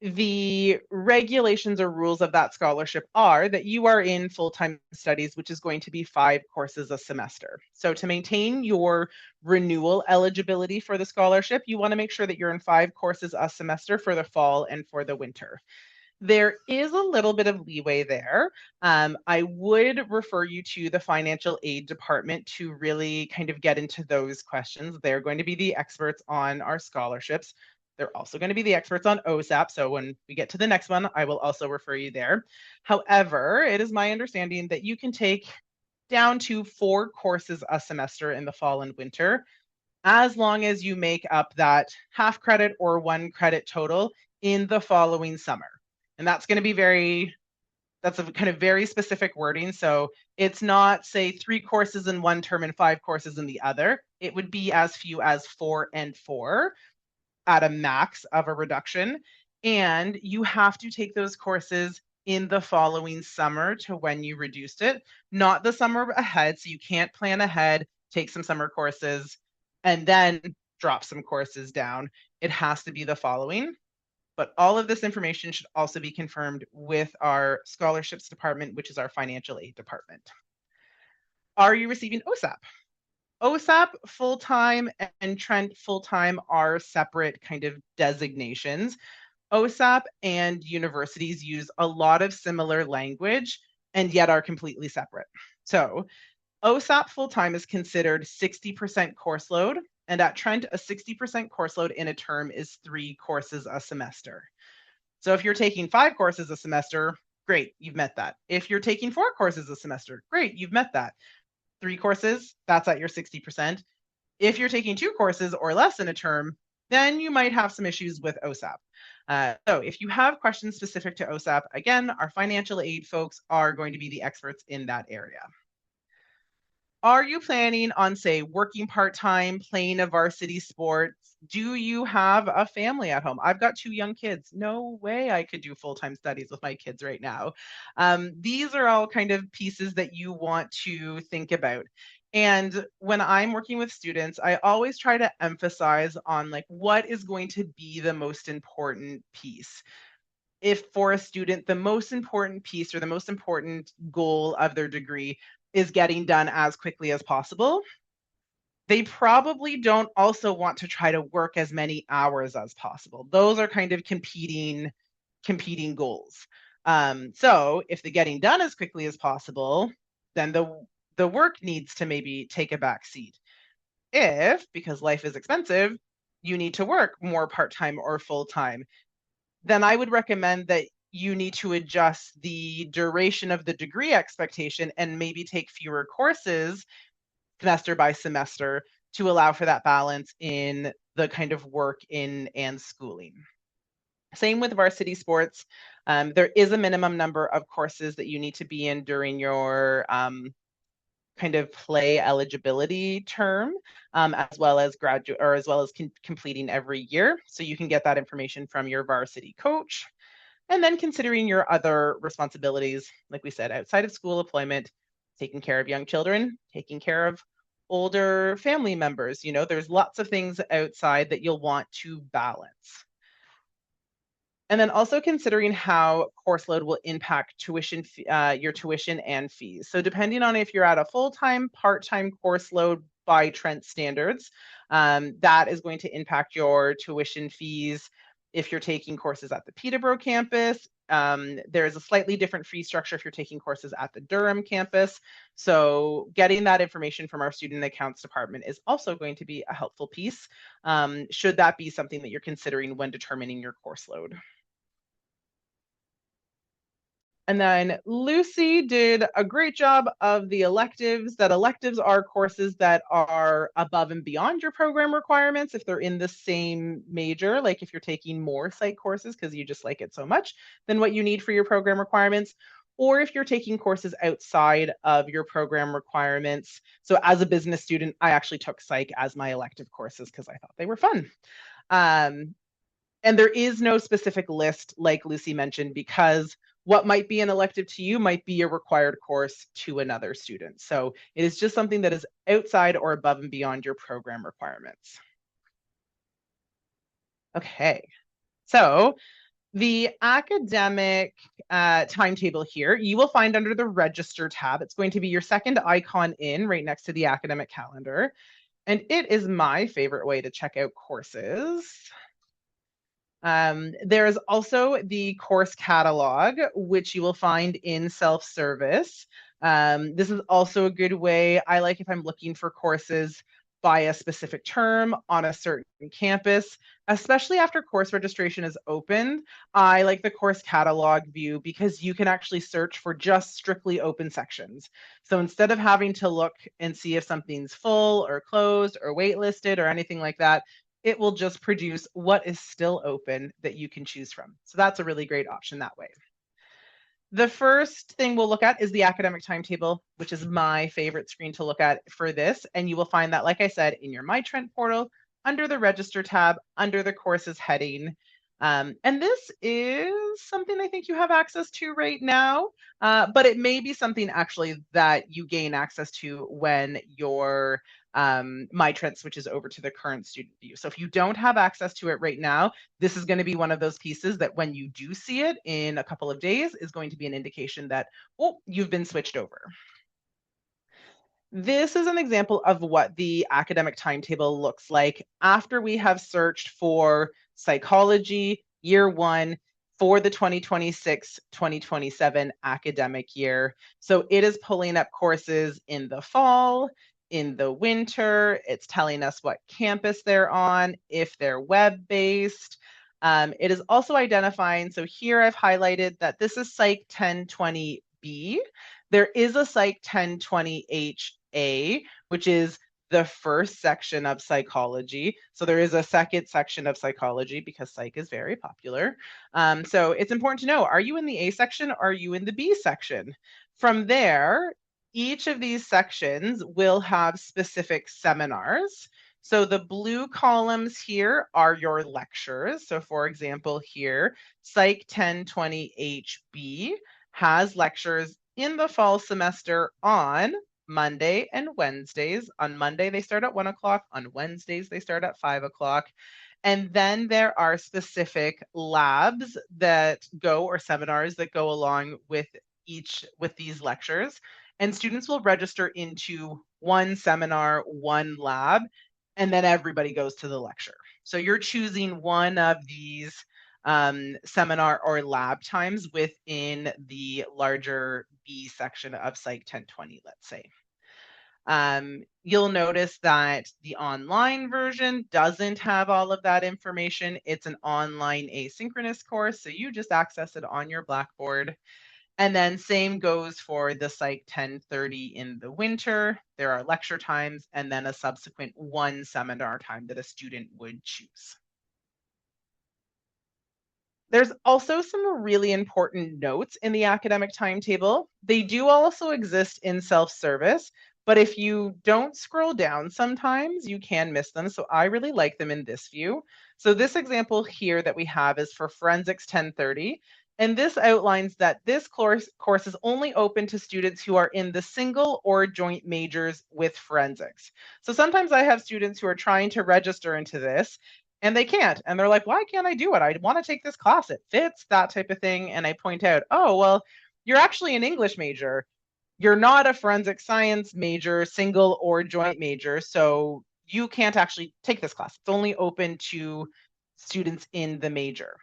the regulations or rules of that scholarship are that you are in full-time studies, which is going to be 5 courses a semester. So to maintain your renewal eligibility for the scholarship, you want to make sure that you're in 5 courses a semester for the fall and for the winter. There is a little bit of leeway there. I would refer you to the financial aid department to really kind of get into those questions. They're going to be the experts on our scholarships. They're also going to be the experts on OSAP. So when we get to the next one, I will also refer you there. However, it is my understanding that you can take down to 4 courses a semester in the fall and winter, as long as you make up that half credit or 1 credit total in the following summer. And that's going to be that's a kind of very specific wording. So it's not, say, 3 courses in one term and 5 courses in the other. It would be as few as 4 and 4 at a max of a reduction. And you have to take those courses in the following summer to when you reduced it, not the summer ahead. So you can't plan ahead, take some summer courses, and then drop some courses down. It has to be the following. But all of this information should also be confirmed with our scholarships department, which is our financial aid department. Are you receiving OSAP? OSAP full-time and Trent full-time are separate kind of designations. OSAP and universities use a lot of similar language and yet are completely separate. So OSAP full-time is considered 60% course load, and at Trent, a 60% course load in a term is 3 courses a semester. So if you're taking 5 courses a semester, great, you've met that. If you're taking 4 courses a semester, great, you've met that. 3 courses, that's at your 60%. If you're taking 2 courses or less in a term, then you might have some issues with OSAP. So if you have questions specific to OSAP, again, our financial aid folks are going to be the experts in that area. Are you planning on, say, working part-time, playing a varsity sport? Do you have a family at home? I've got 2 young kids. No way I could do full-time studies with my kids right now. These are all kind of pieces that you want to think about. And when I'm working with students, I always try to emphasize on like what is going to be the most important piece. If for a student, the most important piece or the most important goal of their degree is getting done as quickly as possible, they probably don't also want to try to work as many hours as possible. Those are kind of competing goals. So if the getting done as quickly as possible, then the work needs to maybe take a back seat. If, because life is expensive, you need to work more part-time or full-time, then I would recommend that you need to adjust the duration of the degree expectation and maybe take fewer courses semester by semester to allow for that balance in the kind of work in and schooling. Same with varsity sports. There is a minimum number of courses that you need to be in during your kind of play eligibility term, as well as graduate or as well as completing every year. So you can get that information from your varsity coach. And then considering your other responsibilities, like we said, outside of school employment, taking care of young children, taking care of older family members. You know, there's lots of things outside that you'll want to balance. And then also considering how course load will impact your tuition and fees. So depending on if you're at a full-time, part-time course load by Trent standards, that is going to impact your tuition fees. If you're taking courses at the Peterborough campus, there is a slightly different fee structure if you're taking courses at the Durham campus. So getting that information from our student accounts department is also going to be a helpful piece, should that be something that you're considering when determining your course load. And then Lucy did a great job of the electives. That electives are courses that are above and beyond your program requirements if they're in the same major, like if you're taking more psych courses because you just like it so much than what you need for your program requirements, or if you're taking courses outside of your program requirements. So as a business student, I actually took psych as my elective courses because I thought they were fun. And there is no specific list, like Lucy mentioned, because what might be an elective to you might be a required course to another student. So it is just something that is outside or above and beyond your program requirements. Okay, so the academic timetable here, you will find under the register tab. It's going to be your second icon in right next to the academic calendar. And it is my favorite way to check out courses. There is also the course catalog, which you will find in self-service. This is also a good way. I like if I'm looking for courses by a specific term on a certain campus, especially after course registration is opened. I like the course catalog view because you can actually search for just strictly open sections. So instead of having to look and see if something's full or closed or waitlisted or anything like that, it will just produce what is still open that you can choose from. So that's a really great option that way. The first thing we'll look at is the academic timetable, which is my favorite screen to look at for this. And you will find that, like I said, in your My Trent portal, under the register tab, under the courses heading. And this is something I think you have access to right now, but it may be something actually that you gain access to when your My Trent switches over to the current student view. So if you don't have access to it right now, this is going to be one of those pieces that when you do see it in a couple of days is going to be an indication that, oh, you've been switched over. This is an example of what the academic timetable looks like after we have searched for psychology year one for the 2026-2027 academic year. So it is pulling up courses in the fall, in the winter. It's telling us what campus they're on, if they're web-based. It is also identifying, so here I've highlighted that this is Psych 1020B. There is a Psych 1020HA, which is the first section of psychology. So there is a second section of psychology because psych is very popular. So it's important to know, are you in the A section or are you in the B section? From there, each of these sections will have specific seminars. So the blue columns here are your lectures. So for example, here, Psych 1020 HB has lectures in the fall semester on Monday and Wednesdays. On Monday, they start at 1 o'clock. On Wednesdays, they start at 5 o'clock. And then there are specific labs that go, or seminars that go along with these lectures. And students will register into one seminar, one lab, and then everybody goes to the lecture. So you're choosing one of these seminar or lab times within the larger B section of Psych 1020, let's say. You'll notice that the online version doesn't have all of that information. It's an online asynchronous course, so you just access it on your Blackboard. And then same goes for the Psych 1030 in the winter. There are lecture times and then a subsequent one seminar time that a student would choose. There's also some really important notes in the academic timetable. They do also exist in self-service, but if you don't scroll down sometimes, you can miss them. So I really like them in this view. So this example here that we have is for Forensics 1030. And this outlines that this course is only open to students who are in the single or joint majors with forensics. So sometimes I have students who are trying to register into this and they can't. And they're like, why can't I do it? I want to take this class. It fits, that type of thing. And I point out, oh, well, you're actually an English major. You're not a forensic science major, single or joint major. So you can't actually take this class. It's only open to students in the major.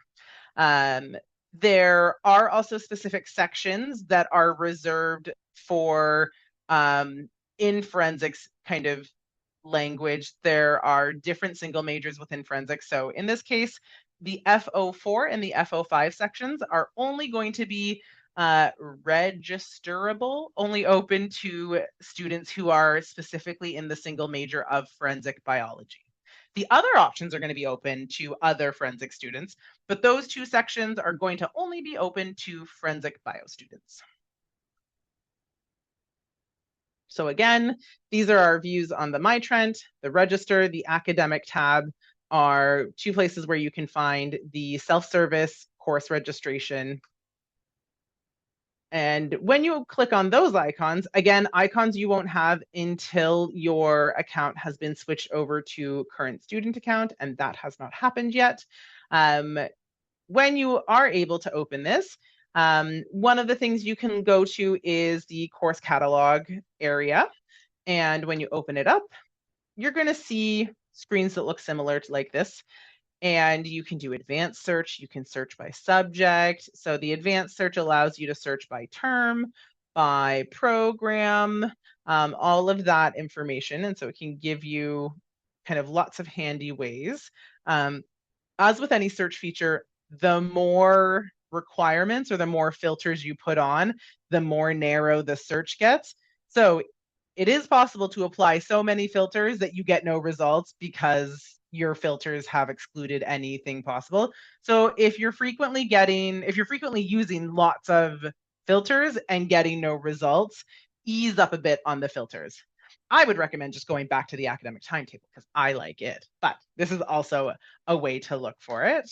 There are also specific sections that are reserved for in forensics kind of language. There are different single majors within forensics. So in this case, the FO4 and the FO5 sections are only going to be registerable, only open to students who are specifically in the single major of forensic biology. The other options are going to be open to other forensic students, but those two sections are going to only be open to forensic bio students. So again, these are our views on the My Trent, the register, the academic tab are two places where you can find the self-service course registration. And when you click on those icons, again, icons you won't have until your account has been switched over to current student account, and that has not happened yet. When you are able to open this, one of the things you can go to is the course catalog area. And when you open it up, you're going to see screens that look similar to like this. And you can do advanced search. You can search by subject. So the advanced search allows you to search by term, by program, all of that information. And so it can give you kind of lots of handy ways. As with any search feature, the more requirements or the more filters you put on, the more narrow the search gets. So it is possible to apply so many filters that you get no results because your filters have excluded anything possible. So if you're frequently using lots of filters and getting no results, ease up a bit on the filters. I would recommend just going back to the academic timetable because I like it, but this is also a way to look for it.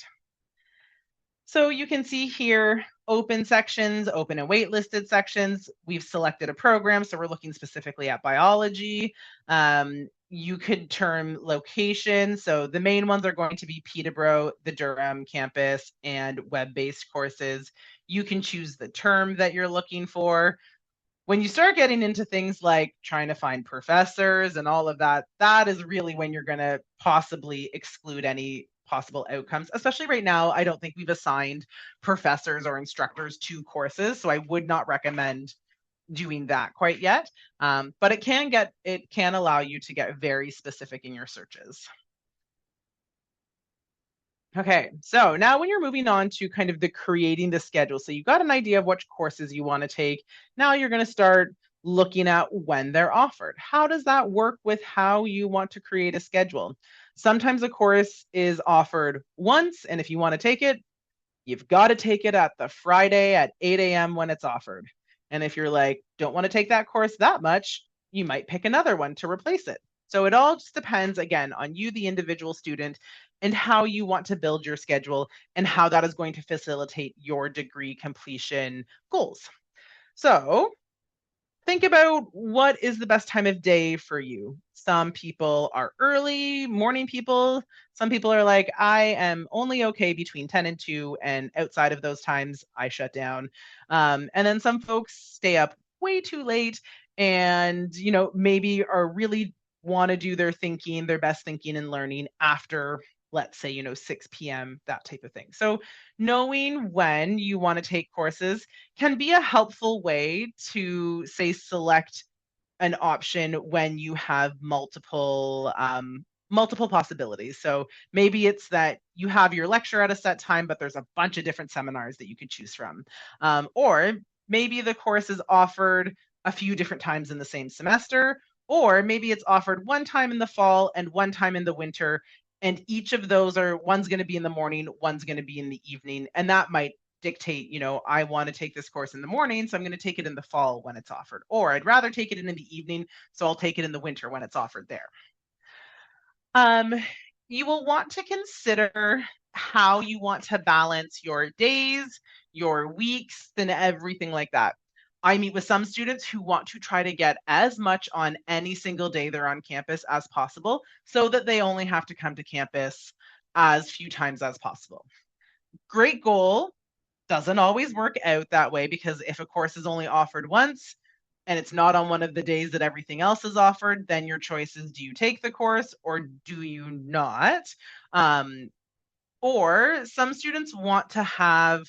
So you can see here, open sections, open and waitlisted sections. We've selected a program, so we're looking specifically at biology. You could term location. So the main ones are going to be Peterborough, the Durham campus, and web-based courses. You can choose the term that you're looking for. When you start getting into things like trying to find professors and all of that, that is really when you're going to possibly exclude any possible outcomes, especially right now. I don't think we've assigned professors or instructors to courses, so I would not recommend doing that quite yet, but it can allow you to get very specific in your searches. Okay, so now when you're moving on to kind of the creating the schedule, so you've got an idea of which courses you want to take. Now you're going to start looking at when they're offered. How does that work with how you want to create a schedule? Sometimes a course is offered once, and if you want to take it, you've got to take it at the Friday at 8 a.m. when it's offered. And if you're like, don't want to take that course that much, you might pick another one to replace it. So it all just depends, again, on you, the individual student, and how you want to build your schedule and how that is going to facilitate your degree completion goals. So think about what is the best time of day for you. Some people are early morning people. Some people are like, I am only okay between 10 and 2, and outside of those times, I shut down. And then some folks stay up way too late and, maybe are really want to do their thinking, their best thinking and learning after, let's say, 6 p.m., that type of thing. So knowing when you want to take courses can be a helpful way to, say, select an option when you have multiple possibilities. So maybe it's that you have your lecture at a set time, but there's a bunch of different seminars that you could choose from. Or maybe the course is offered a few different times in the same semester, or maybe it's offered one time in the fall and one time in the winter. And each of those one's going to be in the morning, one's going to be in the evening. And that might dictate, I want to take this course in the morning, so I'm going to take it in the fall when it's offered. Or I'd rather take it in the evening, so I'll take it in the winter when it's offered there. Um, you will want to consider how you want to balance your days, your weeks, and everything like that. I meet with some students who want to try to get as much on any single day they're on campus as possible so that they only have to come to campus as few times as possible. Great goal. Doesn't always work out that way, because if a course is only offered once and it's not on one of the days that everything else is offered, then your choice is, do you take the course or do you not? Or some students want to have,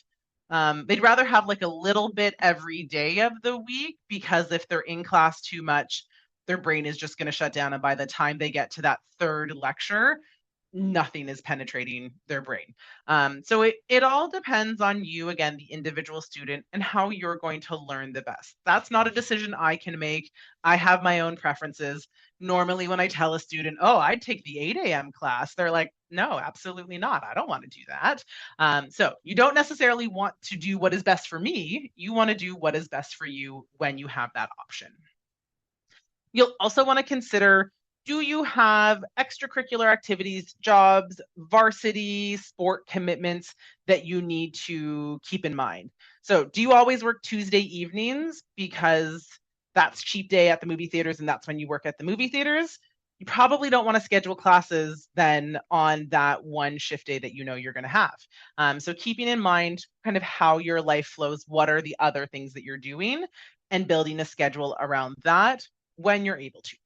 they'd rather have like a little bit every day of the week, because if they're in class too much, their brain is just going to shut down. And by the time they get to that third lecture, nothing is penetrating their brain. So it all depends on you, again, the individual student, and how you're going to learn the best. That's not a decision I can make. I have my own preferences. Normally, when I tell a student, oh, I'd take the 8 a.m. class, they're like, no, absolutely not. I don't want to do that. So you don't necessarily want to do what is best for me. You want to do what is best for you when you have that option. You'll also want to consider, do you have extracurricular activities, jobs, varsity, sport commitments that you need to keep in mind? So do you always work Tuesday evenings because that's cheap day at the movie theaters and that's when you work at the movie theaters? You probably don't want to schedule classes then on that one shift day that you're going to have. So keeping in mind kind of how your life flows, what are the other things that you're doing, and building a schedule around that when you're able to.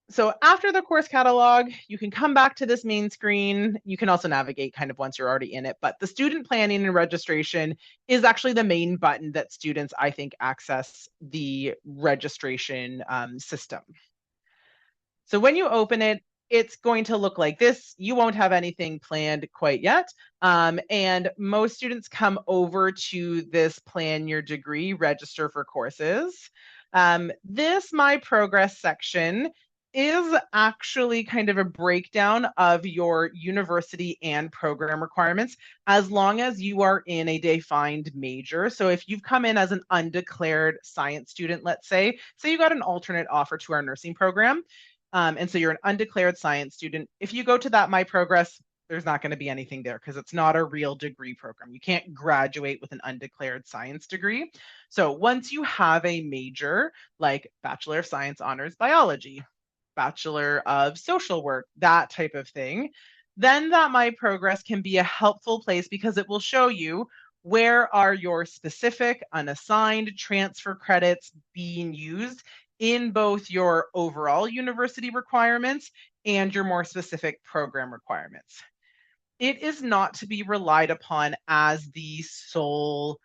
So after the course catalog, you can come back to this main screen. You can also navigate kind of once you're already in it, but the student planning and registration is actually the main button that students, I think, access the registration system. So when you open it, it's going to look like this. You won't have anything planned quite yet. And most students come over to this plan your degree, register for courses. This My Progress section is actually kind of a breakdown of your university and program requirements, as long as you are in a defined major. So if you've come in as an undeclared science student, let's say you got an alternate offer to our nursing program, and so you're an undeclared science student, if you go to that My Progress, there's not going to be anything there because it's not a real degree program. You can't graduate with an undeclared science degree. So once you have a major like Bachelor of Science Honors Biology, Bachelor of Social Work, that type of thing, then that My Progress can be a helpful place because it will show you where are your specific unassigned transfer credits being used in both your overall university requirements and your more specific program requirements. It is not to be relied upon as the sole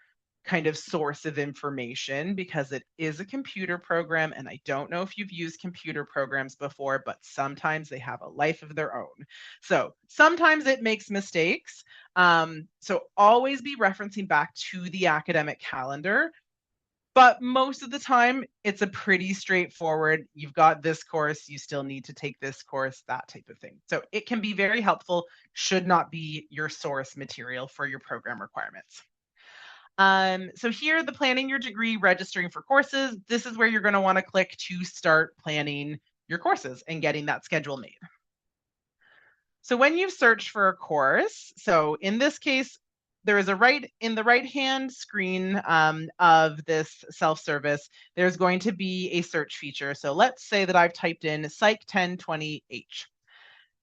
kind of source of information because it is a computer program, and I don't know if you've used computer programs before, but sometimes they have a life of their own. So sometimes it makes mistakes. So always be referencing back to the academic calendar. But most of the time, it's a pretty straightforward, you've got this course, you still need to take this course, that type of thing. So it can be very helpful, should not be your source material for your program requirements. So here, the planning your degree, registering for courses, this is where you're going to want to click to start planning your courses and getting that schedule made. So when you search for a course, so in this case, there is in the right-hand screen of this self-service, there's going to be a search feature. So let's say that I've typed in Psych 1020H.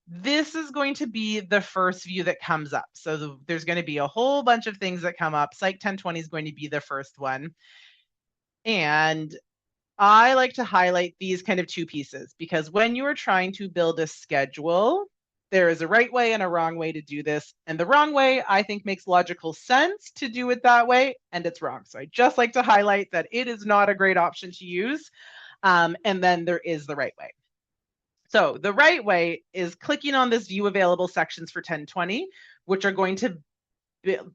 This is going to be the first view that comes up. So there's going to be a whole bunch of things that come up. Psych 1020 is going to be the first one. And I like to highlight these kind of two pieces because when you are trying to build a schedule, there is a right way and a wrong way to do this. And the wrong way, I think, makes logical sense to do it that way, and it's wrong. So I just like to highlight that it is not a great option to use. And then there is the right way. So the right way is clicking on this view available sections for 1020, which are going to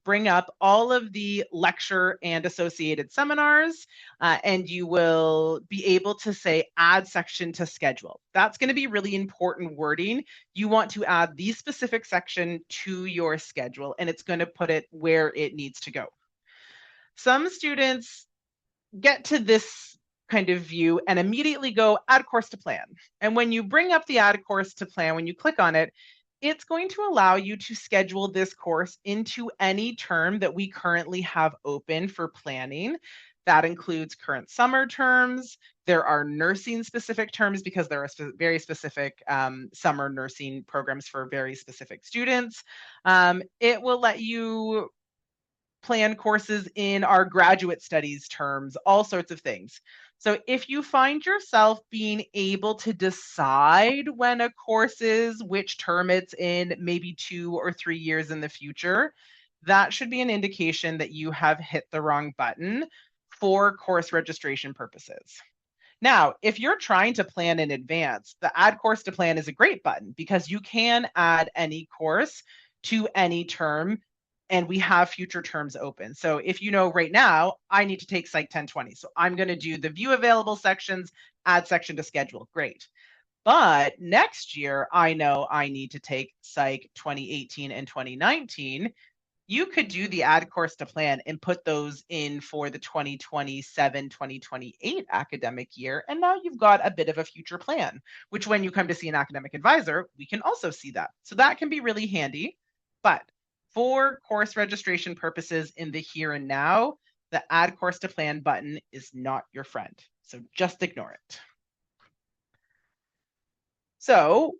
bring up all of the lecture and associated seminars, and you will be able to say add section to schedule. That's going to be really important wording. You want to add the specific section to your schedule, and it's going to put it where it needs to go. Some students get to this kind of view and immediately go add course to plan. And when you bring up the add course to plan, when you click on it, it's going to allow you to schedule this course into any term that we currently have open for planning. That includes current summer terms. There are nursing specific terms because there are very specific summer nursing programs for very specific students. It will let you plan courses in our graduate studies terms, all sorts of things. So if you find yourself being able to decide when a course is, which term it's in, maybe 2 or 3 years in the future, that should be an indication that you have hit the wrong button for course registration purposes. Now, if you're trying to plan in advance, the add course to plan is a great button because you can add any course to any term, and we have future terms open. So if you know right now, I need to take Psych 1020. So I'm going to do the view available sections, add section to schedule. Great. But next year, I know I need to take Psych 2018 and 2019. You could do the add course to plan and put those in for the 2027-2028 academic year. And now you've got a bit of a future plan, which when you come to see an academic advisor, we can also see that. So that can be really handy. But for course registration purposes in the here and now, the add course to plan button is not your friend. So just ignore it. So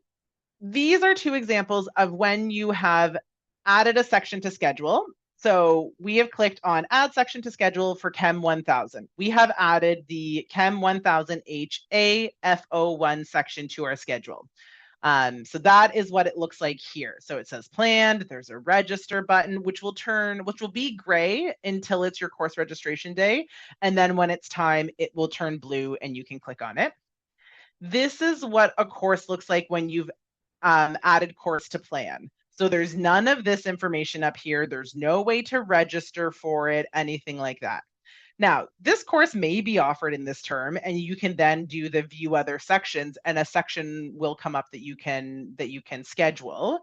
these are two examples of when you have added a section to schedule. So we have clicked on add section to schedule for Chem 1000. We have added the Chem 1000 HAFO1 section to our schedule. So that is what it looks like here. So it says planned, there's a register button, which will be gray until it's your course registration day. And then when it's time, it will turn blue and you can click on it. This is what a course looks like when you've added course to plan. So there's none of this information up here. There's no way to register for it, anything like that. Now, this course may be offered in this term, and you can then do the view other sections, and a section will come up that you can schedule.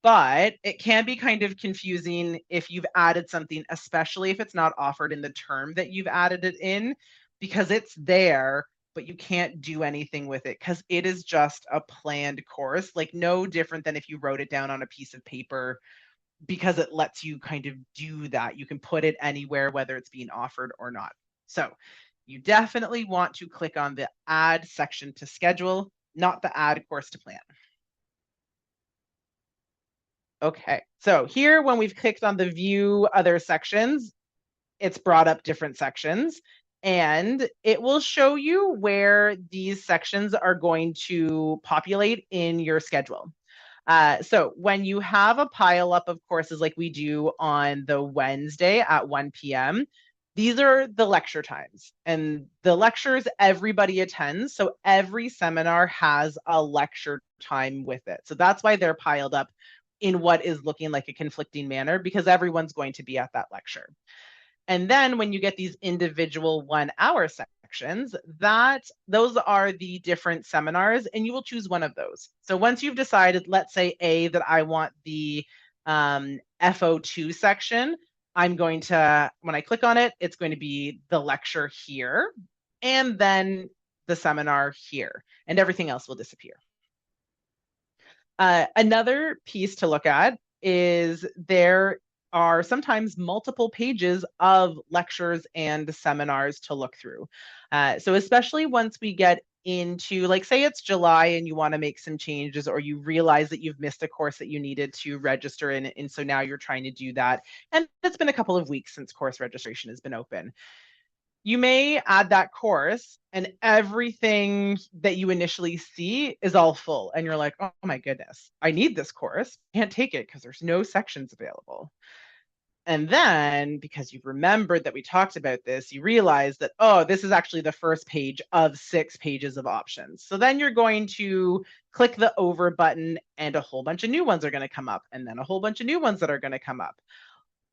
But it can be kind of confusing if you've added something, especially if it's not offered in the term that you've added it in, because it's there, but you can't do anything with it because it is just a planned course, like no different than if you wrote it down on a piece of paper, because it lets you kind of do that. You can put it anywhere, whether it's being offered or not. So you definitely want to click on the add section to schedule, not the add course to plan. Okay, so here when we've clicked on the view other sections, it's brought up different sections, and it will show you where these sections are going to populate in your schedule. So when you have a pile up of courses like we do on the Wednesday at 1 p.m., these are the lecture times, and the lectures everybody attends. So every seminar has a lecture time with it. So that's why they're piled up in what is looking like a conflicting manner, because everyone's going to be at that lecture. And then when you get these individual 1 hour sections, those are the different seminars, and you will choose one of those. So once you've decided, let's say that I want the FO2 section, when I click on it, it's going to be the lecture here and then the seminar here, and everything else will disappear. Another piece to look at is there are sometimes multiple pages of lectures and seminars to look through. So especially once we get into, like, say it's July and you want to make some changes, or you realize that you've missed a course that you needed to register in, and so now you're trying to do that. And it's been a couple of weeks since course registration has been open. You may add that course and everything that you initially see is all full. And you're like, oh my goodness, I need this course. Can't take it because there's no sections available. And then, because you've remembered that we talked about this, you realize that, oh, this is actually the first page of 6 pages of options. So then you're going to click the over button and a whole bunch of new ones are going to come up, and then a whole bunch of new ones that are going to come up.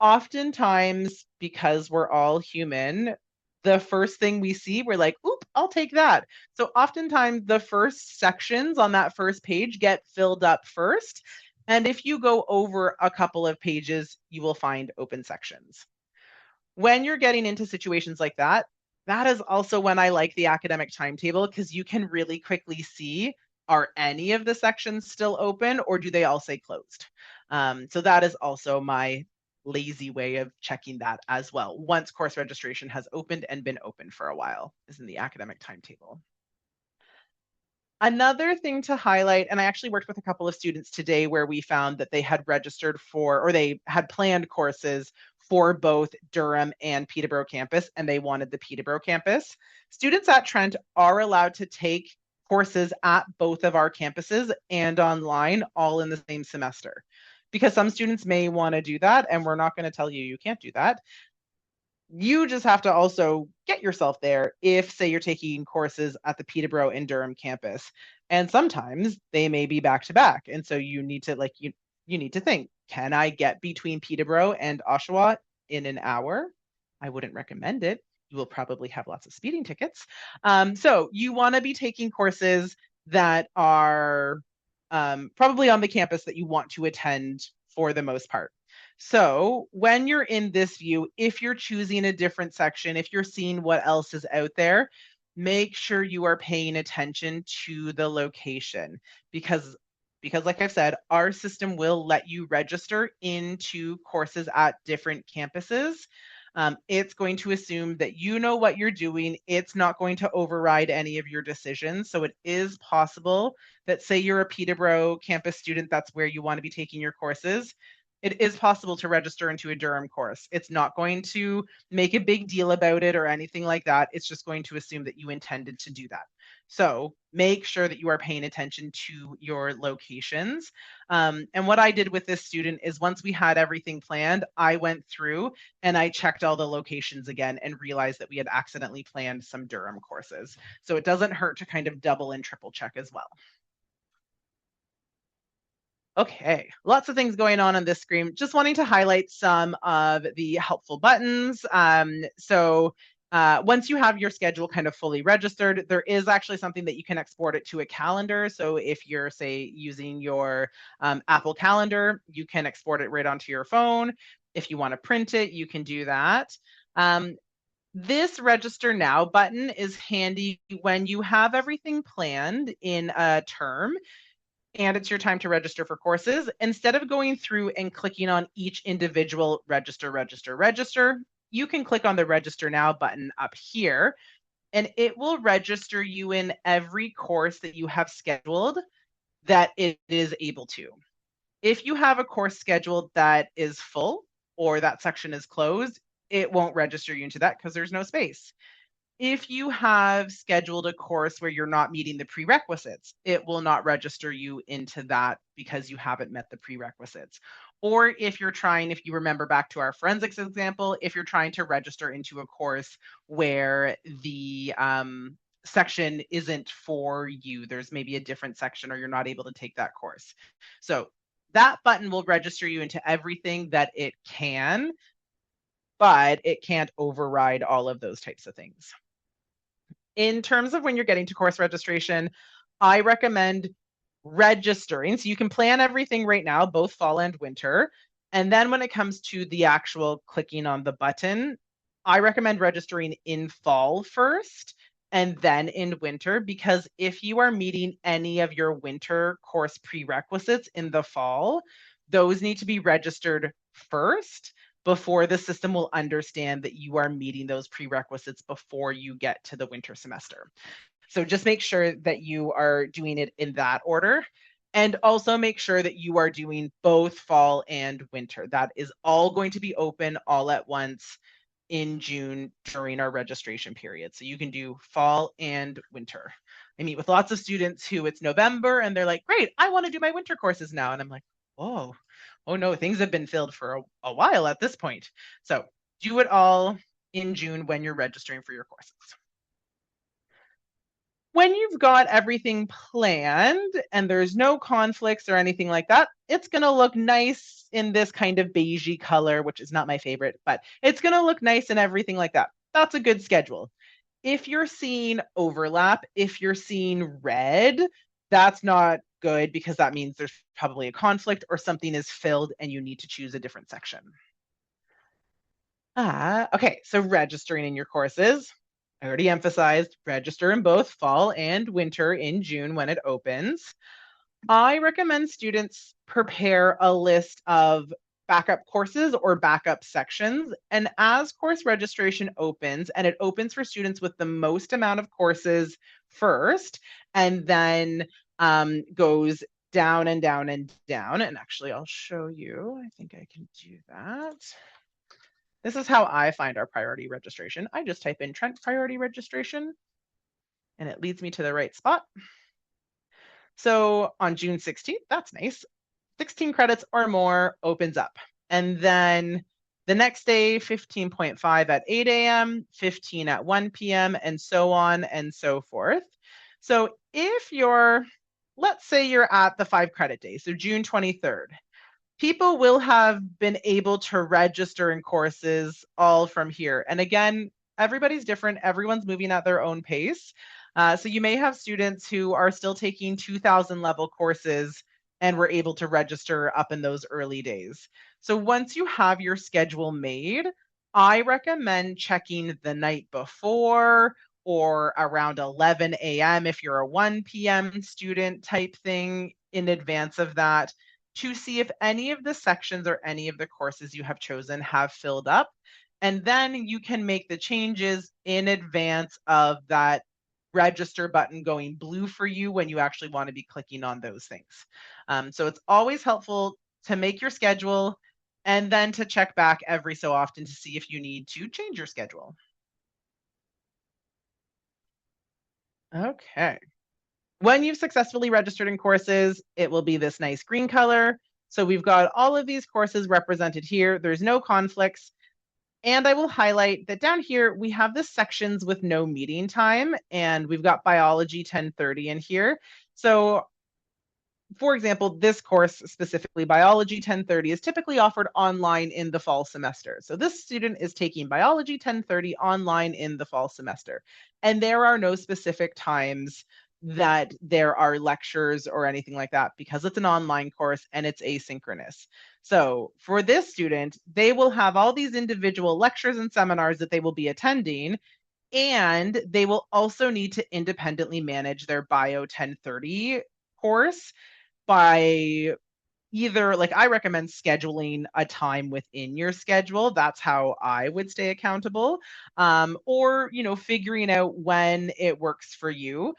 Oftentimes, because we're all human, the first thing we see, we're like, oop, I'll take that. So oftentimes the first sections on that first page get filled up first. And if you go over a couple of pages, you will find open sections. When you're getting into situations like that, that is also when I like the academic timetable, because you can really quickly see, are any of the sections still open, or do they all say closed? So that is also my lazy way of checking that as well. Once course registration has opened and been open for a while, is in the academic timetable. Another thing to highlight, and I actually worked with a couple of students today where we found that they had registered for, or they had planned courses for both Durham and Peterborough campus, and they wanted the Peterborough campus. Students at Trent are allowed to take courses at both of our campuses and online all in the same semester, because some students may want to do that, and we're not going to tell you you can't do that. You just have to also get yourself there if, say, you're taking courses at the Peterborough and Durham campus. And sometimes they may be back to back. And so you need to, you need to think, can I get between Peterborough and Oshawa in an hour? I wouldn't recommend it. You will probably have lots of speeding tickets. So you want to be taking courses that are probably on the campus that you want to attend for the most part. So when you're in this view, if you're choosing a different section, if you're seeing what else is out there, make sure you are paying attention to the location, because like I've said, our system will let you register into courses at different campuses. It's going to assume that you know what you're doing. It's not going to override any of your decisions. So it is possible that, say you're a Peterborough campus student, that's where you want to be taking your courses. It is possible to register into a Durham course. It's not going to make a big deal about it or anything like that. It's just going to assume that you intended to do that. So make sure that you are paying attention to your locations. And what I did with this student is, once we had everything planned, I went through and I checked all the locations again and realized that we had accidentally planned some Durham courses. So it doesn't hurt to kind of double and triple check as well. Okay, lots of things going on this screen. Just wanting to highlight some of the helpful buttons. Once you have your schedule kind of fully registered, there is actually something that you can export it to a calendar. So if you're, say, using your Apple Calendar, you can export it right onto your phone. If you want to print it, you can do that. This Register Now button is handy when you have everything planned in a term and it's your time to register for courses. Instead of going through and clicking on each individual register, you can click on the Register Now button up here, and it will register you in every course that you have scheduled that it is able to. If you have a course scheduled that is full or that section is closed, it won't register you into that because there's no space. If you have scheduled a course where you're not meeting the prerequisites, it will not register you into that because you haven't met the prerequisites. Or if you remember back to our forensics example, if you're trying to register into a course where the section isn't for you, there's maybe a different section or you're not able to take that course. So that button will register you into everything that it can, but it can't override all of those types of things. In terms of when you're getting to course registration, I recommend registering. So you can plan everything right now, both fall and winter. And then when it comes to the actual clicking on the button, I recommend registering in fall first and then in winter, because if you are meeting any of your winter course prerequisites in the fall, those need to be registered first before the system will understand that you are meeting those prerequisites before you get to the winter semester. So just make sure that you are doing it in that order. And also make sure that you are doing both fall and winter. That is all going to be open all at once in June during our registration period. So you can do fall and winter. I meet with lots of students who it's November and they're like, great, I want to do my winter courses now. And I'm like, oh, oh no, things have been filled for a while at this point. So do it all in June when you're registering for your courses. When you've got everything planned and there's no conflicts or anything like that, it's going to look nice in this kind of beigey color, which is not my favorite, but it's going to look nice and everything like that. That's a good schedule. If you're seeing overlap, if you're seeing red, that's not good, because that means there's probably a conflict or something is filled and you need to choose a different section. Okay, so registering in your courses. I already emphasized register in both fall and winter in June when it opens. I recommend students prepare a list of backup courses or backup sections. And as course registration opens, and it opens for students with the most amount of courses first, and then goes down and down and down. And actually, I'll show you. I think I can do that. This is how I find our priority registration. I just type in Trent priority registration, and it leads me to the right spot. So on June 16th, that's nice, 16 credits or more opens up. And then the next day, 15.5 at 8 a.m., 15 at 1 p.m., and so on and so forth. So if you're, let's say you're at the 5 credit day, so June 23rd, people will have been able to register in courses all from here. And again, everybody's different. Everyone's moving at their own pace. So you may have students who are still taking 2000 level courses and were able to register up in those early days. So once you have your schedule made, I recommend checking the night before or around 11 a.m. if you're a 1 p.m. student type thing in advance of that, to see if any of the sections or any of the courses you have chosen have filled up. And then you can make the changes in advance of that register button going blue for you when you actually want to be clicking on those things. So it's always helpful to make your schedule and then to check back every so often to see if you need to change your schedule. Okay. When you've successfully registered in courses, it will be this nice green color. So we've got all of these courses represented here. There's no conflicts. And I will highlight that down here, we have the sections with no meeting time, and we've got biology 1030 in here. So for example, this course, specifically biology 1030, is typically offered online in the fall semester. So this student is taking biology 1030 online in the fall semester. And there are no specific times that there are lectures or anything like that, because it's an online course and it's asynchronous. So for this student, they will have all these individual lectures and seminars that they will be attending, and they will also need to independently manage their bio 1030 course by either, like, I recommend scheduling a time within your schedule. That's how I would stay accountable. Or, figuring out when it works for you.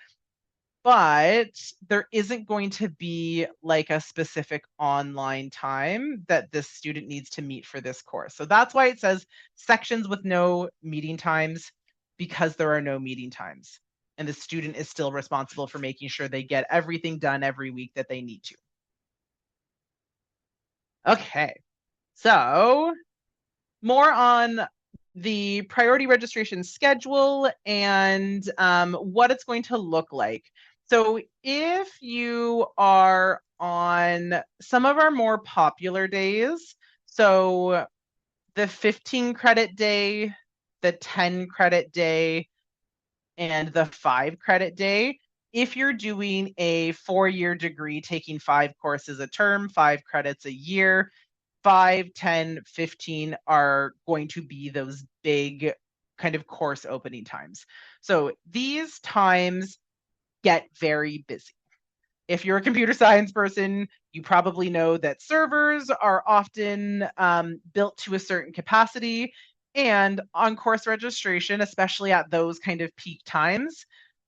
But there isn't going to be like a specific online time that this student needs to meet for this course. So that's why it says sections with no meeting times, because there are no meeting times. And the student is still responsible for making sure they get everything done every week that they need to. Okay, so more on the priority registration schedule and what it's going to look like. So if you are on some of our more popular days, so the 15 credit day, the 10 credit day, and the 5 credit day, if you're doing a 4-year degree taking 5 courses a term, 5 credits a year, 5, 10, 15 are going to be those big kind of course opening times. So these times get very busy. If you're a computer science person, you probably know that servers are often built to a certain capacity. And on course registration, especially at those kind of peak times,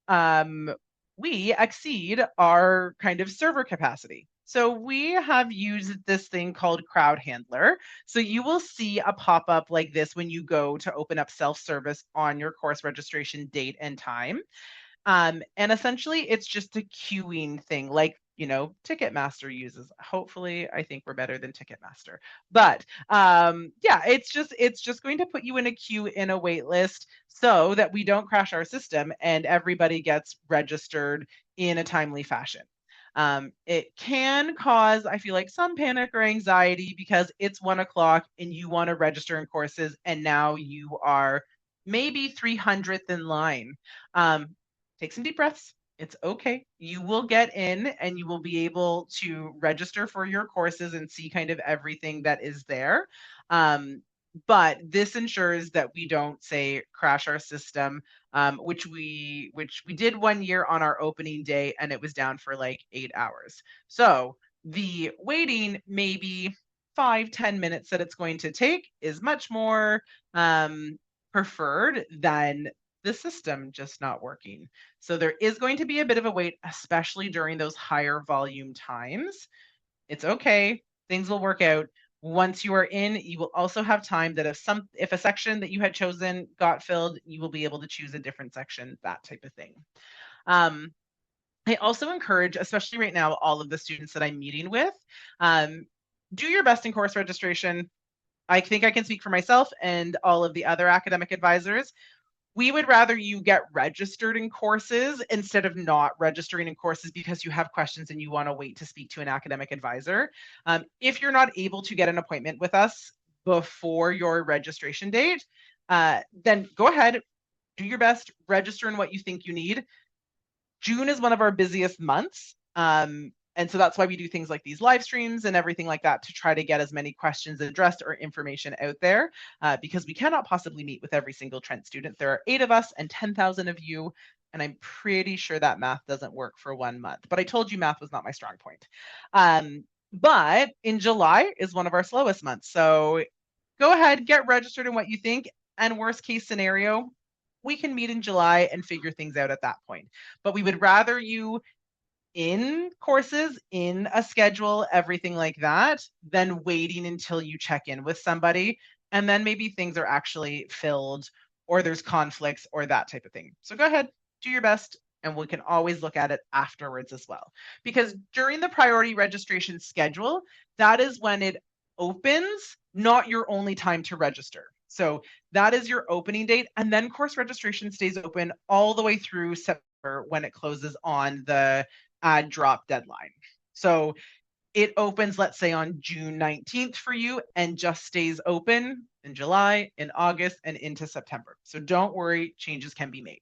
um, we exceed our kind of server capacity. So we have used this thing called Crowd Handler. So you will see a pop-up like this when you go to open up self-service on your course registration date and time. And essentially it's just a queuing thing like, Ticketmaster uses. Hopefully, I think we're better than Ticketmaster. But yeah, it's just going to put you in a queue in a wait list so that we don't crash our system and everybody gets registered in a timely fashion. It can cause, I feel like, some panic or anxiety because it's 1 o'clock and you want to register in courses and now you are maybe 300th in line. Take some deep breaths. It's okay. You will get in and you will be able to register for your courses and see kind of everything that is there. But this ensures that we don't say crash our system, which we did 1 year on our opening day and it was down for like 8 hours. So the waiting maybe 5-10 minutes that it's going to take is much more preferred than the system just not working. So there is going to be a bit of a wait, especially during those higher volume times. It's okay. Things will work out. Once you are in, you will also have time that if a section that you had chosen got filled, you will be able to choose a different section, that type of thing. I also encourage, especially right now, all of the students that I'm meeting with, do your best in course registration. I think I can speak for myself and all of the other academic advisors. We would rather you get registered in courses instead of not registering in courses because you have questions and you want to wait to speak to an academic advisor. If you're not able to get an appointment with us before your registration date, then go ahead, do your best, register in what you think you need. June is one of our busiest months. And so that's why we do things like these live streams and everything like that to try to get as many questions addressed or information out there because we cannot possibly meet with every single Trent student. There are 8 of us and 10,000 of you. And I'm pretty sure that math doesn't work for 1 month. But I told you math was not my strong point. But in July is one of our slowest months. So go ahead, get registered in what you think. And worst case scenario, we can meet in July and figure things out at that point. But we would rather you in courses, in a schedule, everything like that, than waiting until you check in with somebody and then maybe things are actually filled or there's conflicts or that type of thing. So go ahead, do your best, and we can always look at it afterwards as well. Because during the priority registration schedule, that is when it opens, not your only time to register. So that is your opening date. And then course registration stays open all the way through September when it closes on the drop deadline. So it opens, let's say, on June 19th for you and just stays open in July, in August, and into September. So don't worry, changes can be made.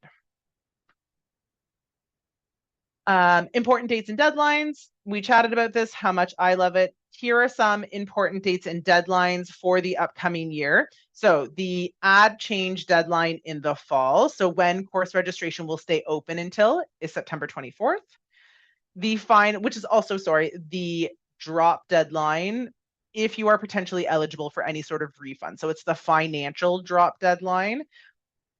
Important dates and deadlines. We chatted about this, how much I love it. Here are some important dates and deadlines for the upcoming year. So the add change deadline in the fall. So when course registration will stay open until is September 24th. The fine, which is also, the drop deadline if you are potentially eligible for any sort of refund. So it's the financial drop deadline.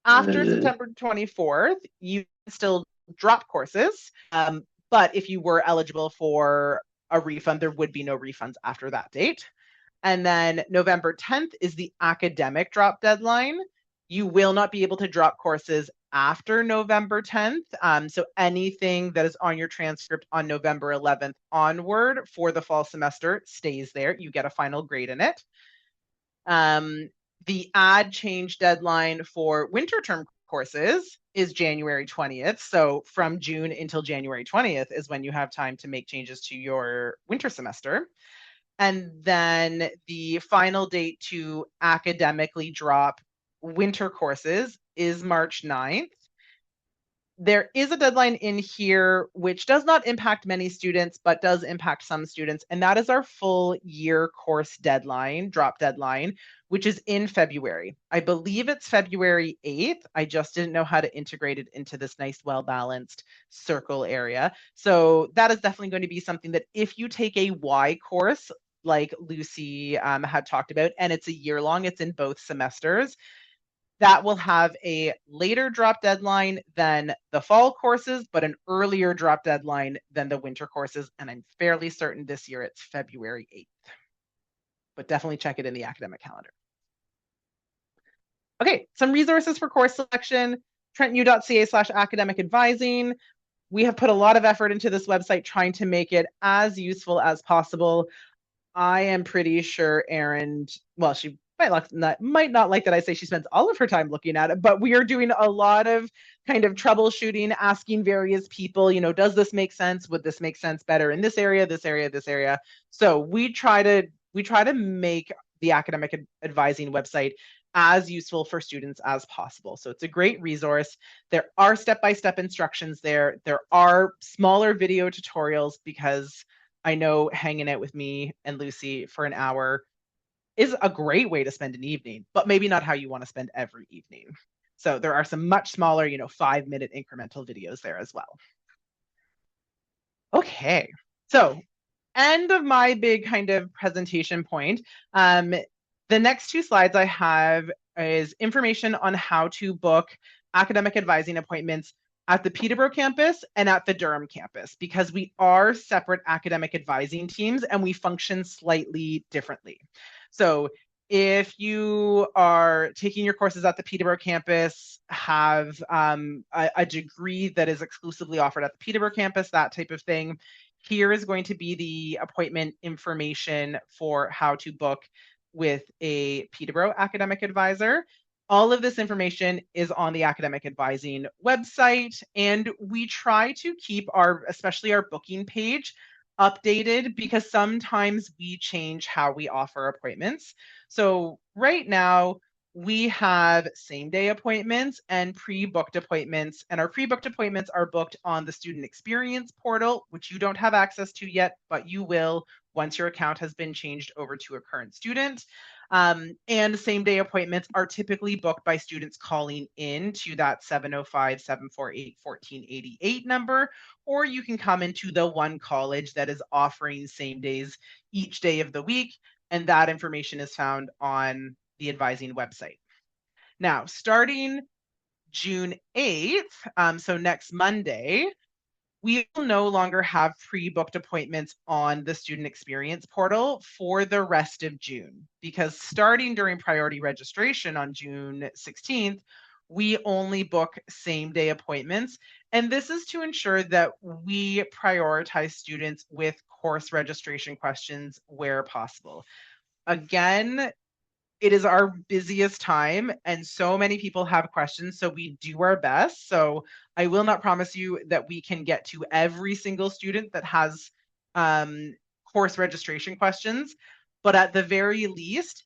After September 24th, you can still drop courses. But if you were eligible for a refund, there would be no refunds after that date. And then November 10th is the academic drop deadline. You will not be able to drop courses after November 10th. So anything that is on your transcript on November 11th onward for the fall semester stays there. You get a final grade in it. The add change deadline for winter term courses is January 20th. So from June until January 20th is when you have time to make changes to your winter semester. And then the final date to academically drop winter courses is March 9th. There is a deadline in here which does not impact many students, but does impact some students. And that is our full year course deadline, drop deadline, which is in February. I believe it's February 8th. I just didn't know how to integrate it into this nice, well-balanced circle area. So that is definitely going to be something that if you take a Y course, like Lucy had talked about, and it's a year long, it's in both semesters, that will have a later drop deadline than the fall courses, but an earlier drop deadline than the winter courses. And I'm fairly certain this year it's February 8th, but definitely check it in the academic calendar. Okay, some resources for course selection, trentu.ca/academic advising. We have put a lot of effort into this website trying to make it as useful as possible. I am pretty sure Erin, well, she might not like that I say she spends all of her time looking at it, but we are doing a lot of kind of troubleshooting, asking various people, does this make sense? Would this make sense better in this area, this area, this area? So we try to make the academic advising website as useful for students as possible. So it's a great resource. There are step-by-step instructions there. There are smaller video tutorials because I know hanging out with me and Lucy for an hour is a great way to spend an evening, but maybe not how you want to spend every evening. So there are some much smaller, 5-minute incremental videos there as well. Okay, so end of my big kind of presentation point. The next two slides I have is information on how to book academic advising appointments at the Peterborough campus and at the Durham campus, because we are separate academic advising teams and we function slightly differently. So if you are taking your courses at the Peterborough campus, have a degree that is exclusively offered at the Peterborough campus, that type of thing, here is going to be the appointment information for how to book with a Peterborough academic advisor. All of this information is on the academic advising website, and we try to keep especially our booking page updated because sometimes we change how we offer appointments. So right now we have same day appointments and pre-booked appointments, and our pre-booked appointments are booked on the student experience portal, which you don't have access to yet, but you will once your account has been changed over to a current student. And same day appointments are typically booked by students calling in to that 705-748-1488 number, or you can come into the one college that is offering same days each day of the week, and that information is found on the advising website. Now, starting June 8th, so next Monday, we will no longer have pre-booked appointments on the student experience portal for the rest of June, because starting during priority registration on June 16th, we only book same day appointments. And this is to ensure that we prioritize students with course registration questions where possible. Again, it is our busiest time and so many people have questions, so we do our best. So I will not promise you that we can get to every single student that has course registration questions, but at the very least,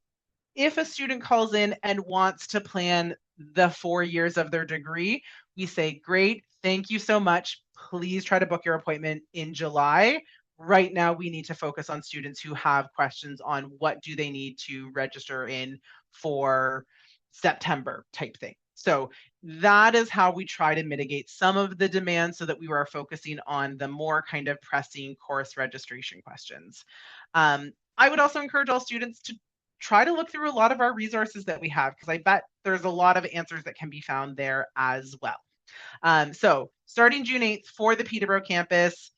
if a student calls in and wants to plan the 4 years of their degree, we say, great, thank you so much. Please try to book your appointment in July. Right now, we need to focus on students who have questions on what do they need to register in for September type thing. So that is how we try to mitigate some of the demand so that we are focusing on the more kind of pressing course registration questions. I would also encourage all students to try to look through a lot of our resources that we have, because I bet there's a lot of answers that can be found there as well. So starting June 8th for the Peterborough campus,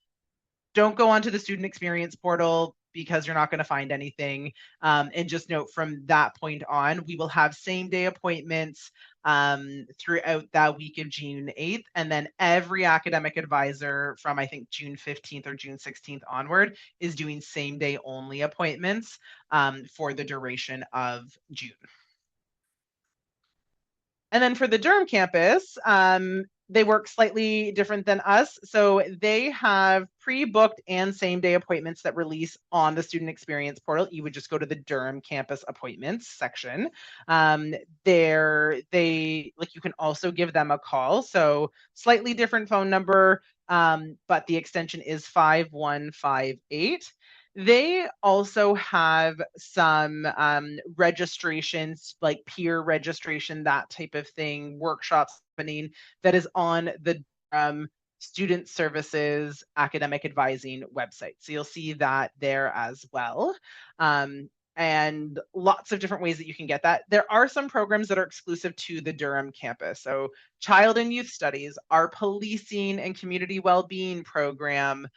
don't go onto the student experience portal because you're not going to find anything. And just note from that point on, we will have same day appointments throughout that week of June 8th. And then every academic advisor from, I think, June 15th or June 16th onward is doing same day only appointments for the duration of June. And then for the Durham campus, they work slightly different than us. So they have pre-booked and same-day appointments that release on the student experience portal. You would just go to the Durham campus appointments section. You can also give them a call. So slightly different phone number, but the extension is 5158. They also have some registrations, like peer registration, that type of thing, workshops happening that is on the Student Services Academic Advising website. So you'll see that there as well. And lots of different ways that you can get that. There are some programs that are exclusive to the Durham campus. So Child and Youth Studies, our policing and community well-being program,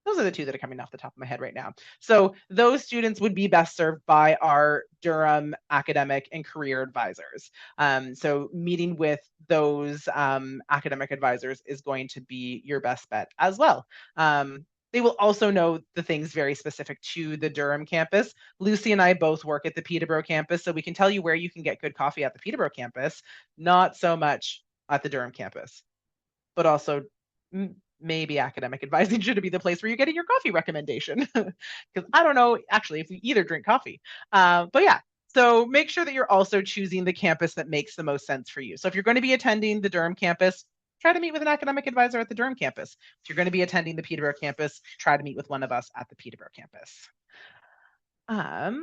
those are the two that are coming off the top of my head right now. So those students would be best served by our Durham academic and career advisors. So meeting with those academic advisors is going to be your best bet as well. They will also know the things very specific to the Durham campus. Lucy and I both work at the Peterborough campus, so we can tell you where you can get good coffee at the Peterborough campus, not so much at the Durham campus, but also maybe academic advising should be the place where you're getting your coffee recommendation. Because I don't know, actually, if we either drink coffee. But yeah, so make sure that you're also choosing the campus that makes the most sense for you. So if you're going to be attending the Durham campus, try to meet with an academic advisor at the Durham campus. If you're going to be attending the Peterborough campus, try to meet with one of us at the Peterborough campus. I'm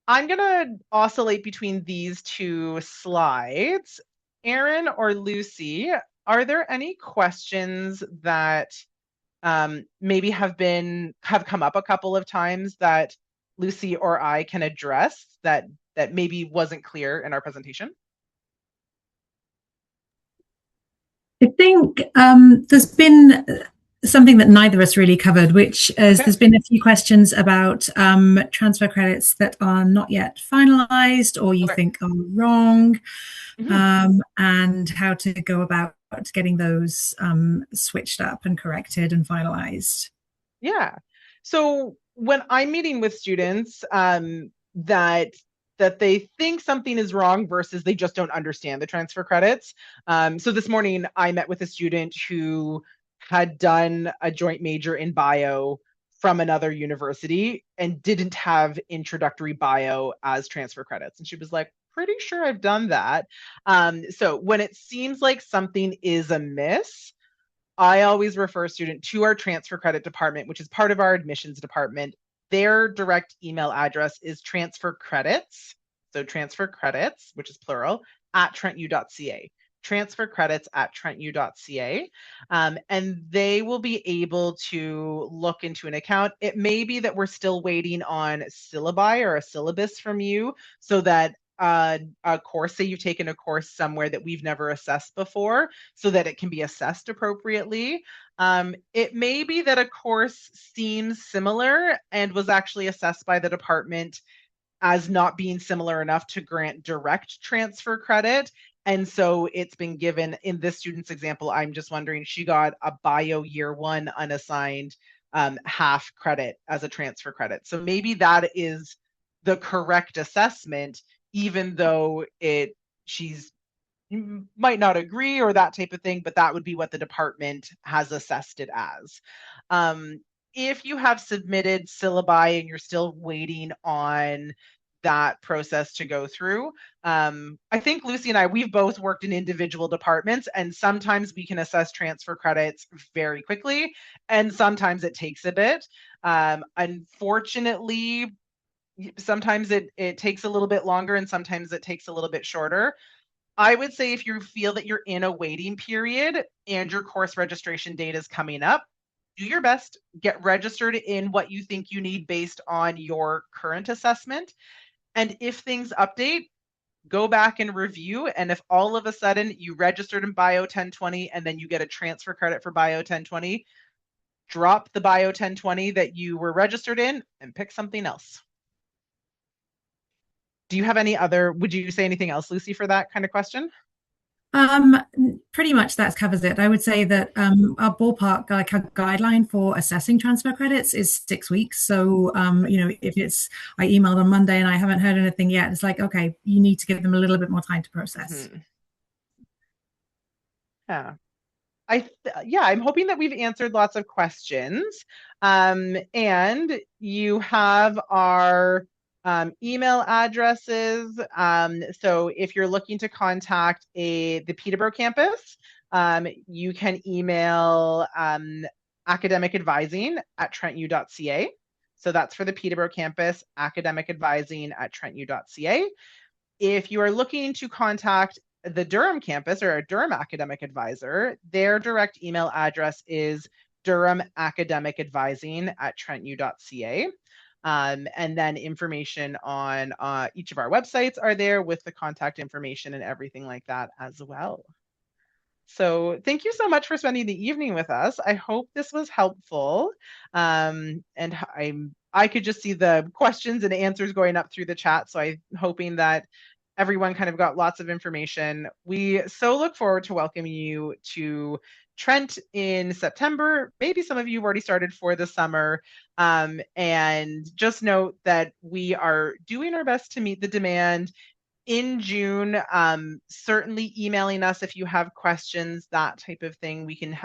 going to oscillate between these two slides. Erin or Lucy, are there any questions that maybe have come up a couple of times that Lucy or I can address that maybe wasn't clear in our presentation? I think there's been something that neither of us really covered, which is there's been a few questions about transfer credits that are not yet finalized or you think are wrong, and how to go about getting those switched up and corrected and finalized. Yeah. So when I'm meeting with students that they think something is wrong versus they just don't understand the transfer credits. So this morning I met with a student who had done a joint major in bio from another university and didn't have introductory bio as transfer credits. And she was like, pretty sure I've done that. So when it seems like something is amiss, I always refer a student to our transfer credit department, which is part of our admissions department. Their direct email address is transfer credits, so transfer credits, which is plural, at trentu.ca. Transfer credits at trentu.ca. And they will be able to look into an account. It may be that we're still waiting on syllabi or a syllabus from you so that a course, say you've taken a course somewhere that we've never assessed before, so that it can be assessed appropriately. It may be that a course seems similar and was actually assessed by the department as not being similar enough to grant direct transfer credit. And so it's been given, in this student's example, I'm just wondering, she got a bio year one unassigned half credit as a transfer credit. So maybe that is the correct assessment, even though she's might not agree or that type of thing, but that would be what the department has assessed it as. If you have submitted syllabi and you're still waiting on that process to go through, I think Lucy and I, we've both worked in individual departments, and sometimes we can assess transfer credits very quickly, and sometimes it takes a bit. Unfortunately, sometimes it takes a little bit longer and sometimes it takes a little bit shorter. I would say if you feel that you're in a waiting period and your course registration date is coming up, do your best, get registered in what you think you need based on your current assessment. And if things update, go back and review. And if all of a sudden you registered in Bio 1020 and then you get a transfer credit for Bio 1020, drop the Bio 1020 that you were registered in and pick something else. Do you have would you say anything else, Lucy, for that kind of question? Pretty much that covers it. I would say that our ballpark, like our guideline for assessing transfer credits is 6 weeks. So, if it's I emailed on Monday and I haven't heard anything yet, it's like, okay, you need to give them a little bit more time to process. Mhm. Yeah. Yeah, I'm hoping that we've answered lots of questions. And you have our email addresses. So if you're looking to contact the Peterborough campus, you can email academic advising at trentu.ca. So that's for the Peterborough campus, academic advising at trentu.ca. If you are looking to contact the Durham campus or a Durham academic advisor, their direct email address is durhamacademicadvising at trentu.ca. And then information on each of our websites are there with the contact information and everything like that as well. So thank you so much for spending the evening with us. I hope this was helpful. And I could just see the questions and answers going up through the chat. So I'm hoping that everyone kind of got lots of information. We so look forward to welcoming you to Trent in September. Maybe some of you have already started for the summer. And just note that we are doing our best to meet the demand in June. Certainly emailing us if you have questions, that type of thing. We can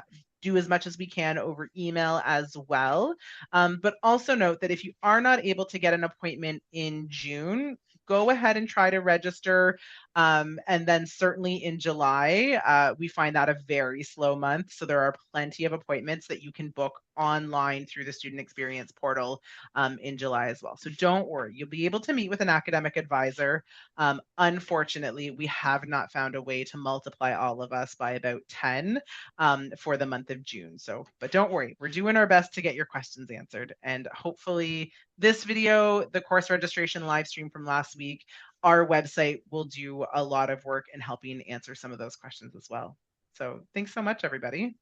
do as much as we can over email as well. But also note that if you are not able to get an appointment in June, go ahead and try to register. And then certainly in July, we find that a very slow month. So there are plenty of appointments that you can book online through the student experience portal in July as well. So don't worry, you'll be able to meet with an academic advisor. Unfortunately, we have not found a way to multiply all of us by about 10 for the month of June. So, but don't worry, we're doing our best to get your questions answered. And hopefully this video, the course registration live stream from last week, our website will do a lot of work in helping answer some of those questions as well. So thanks so much, everybody.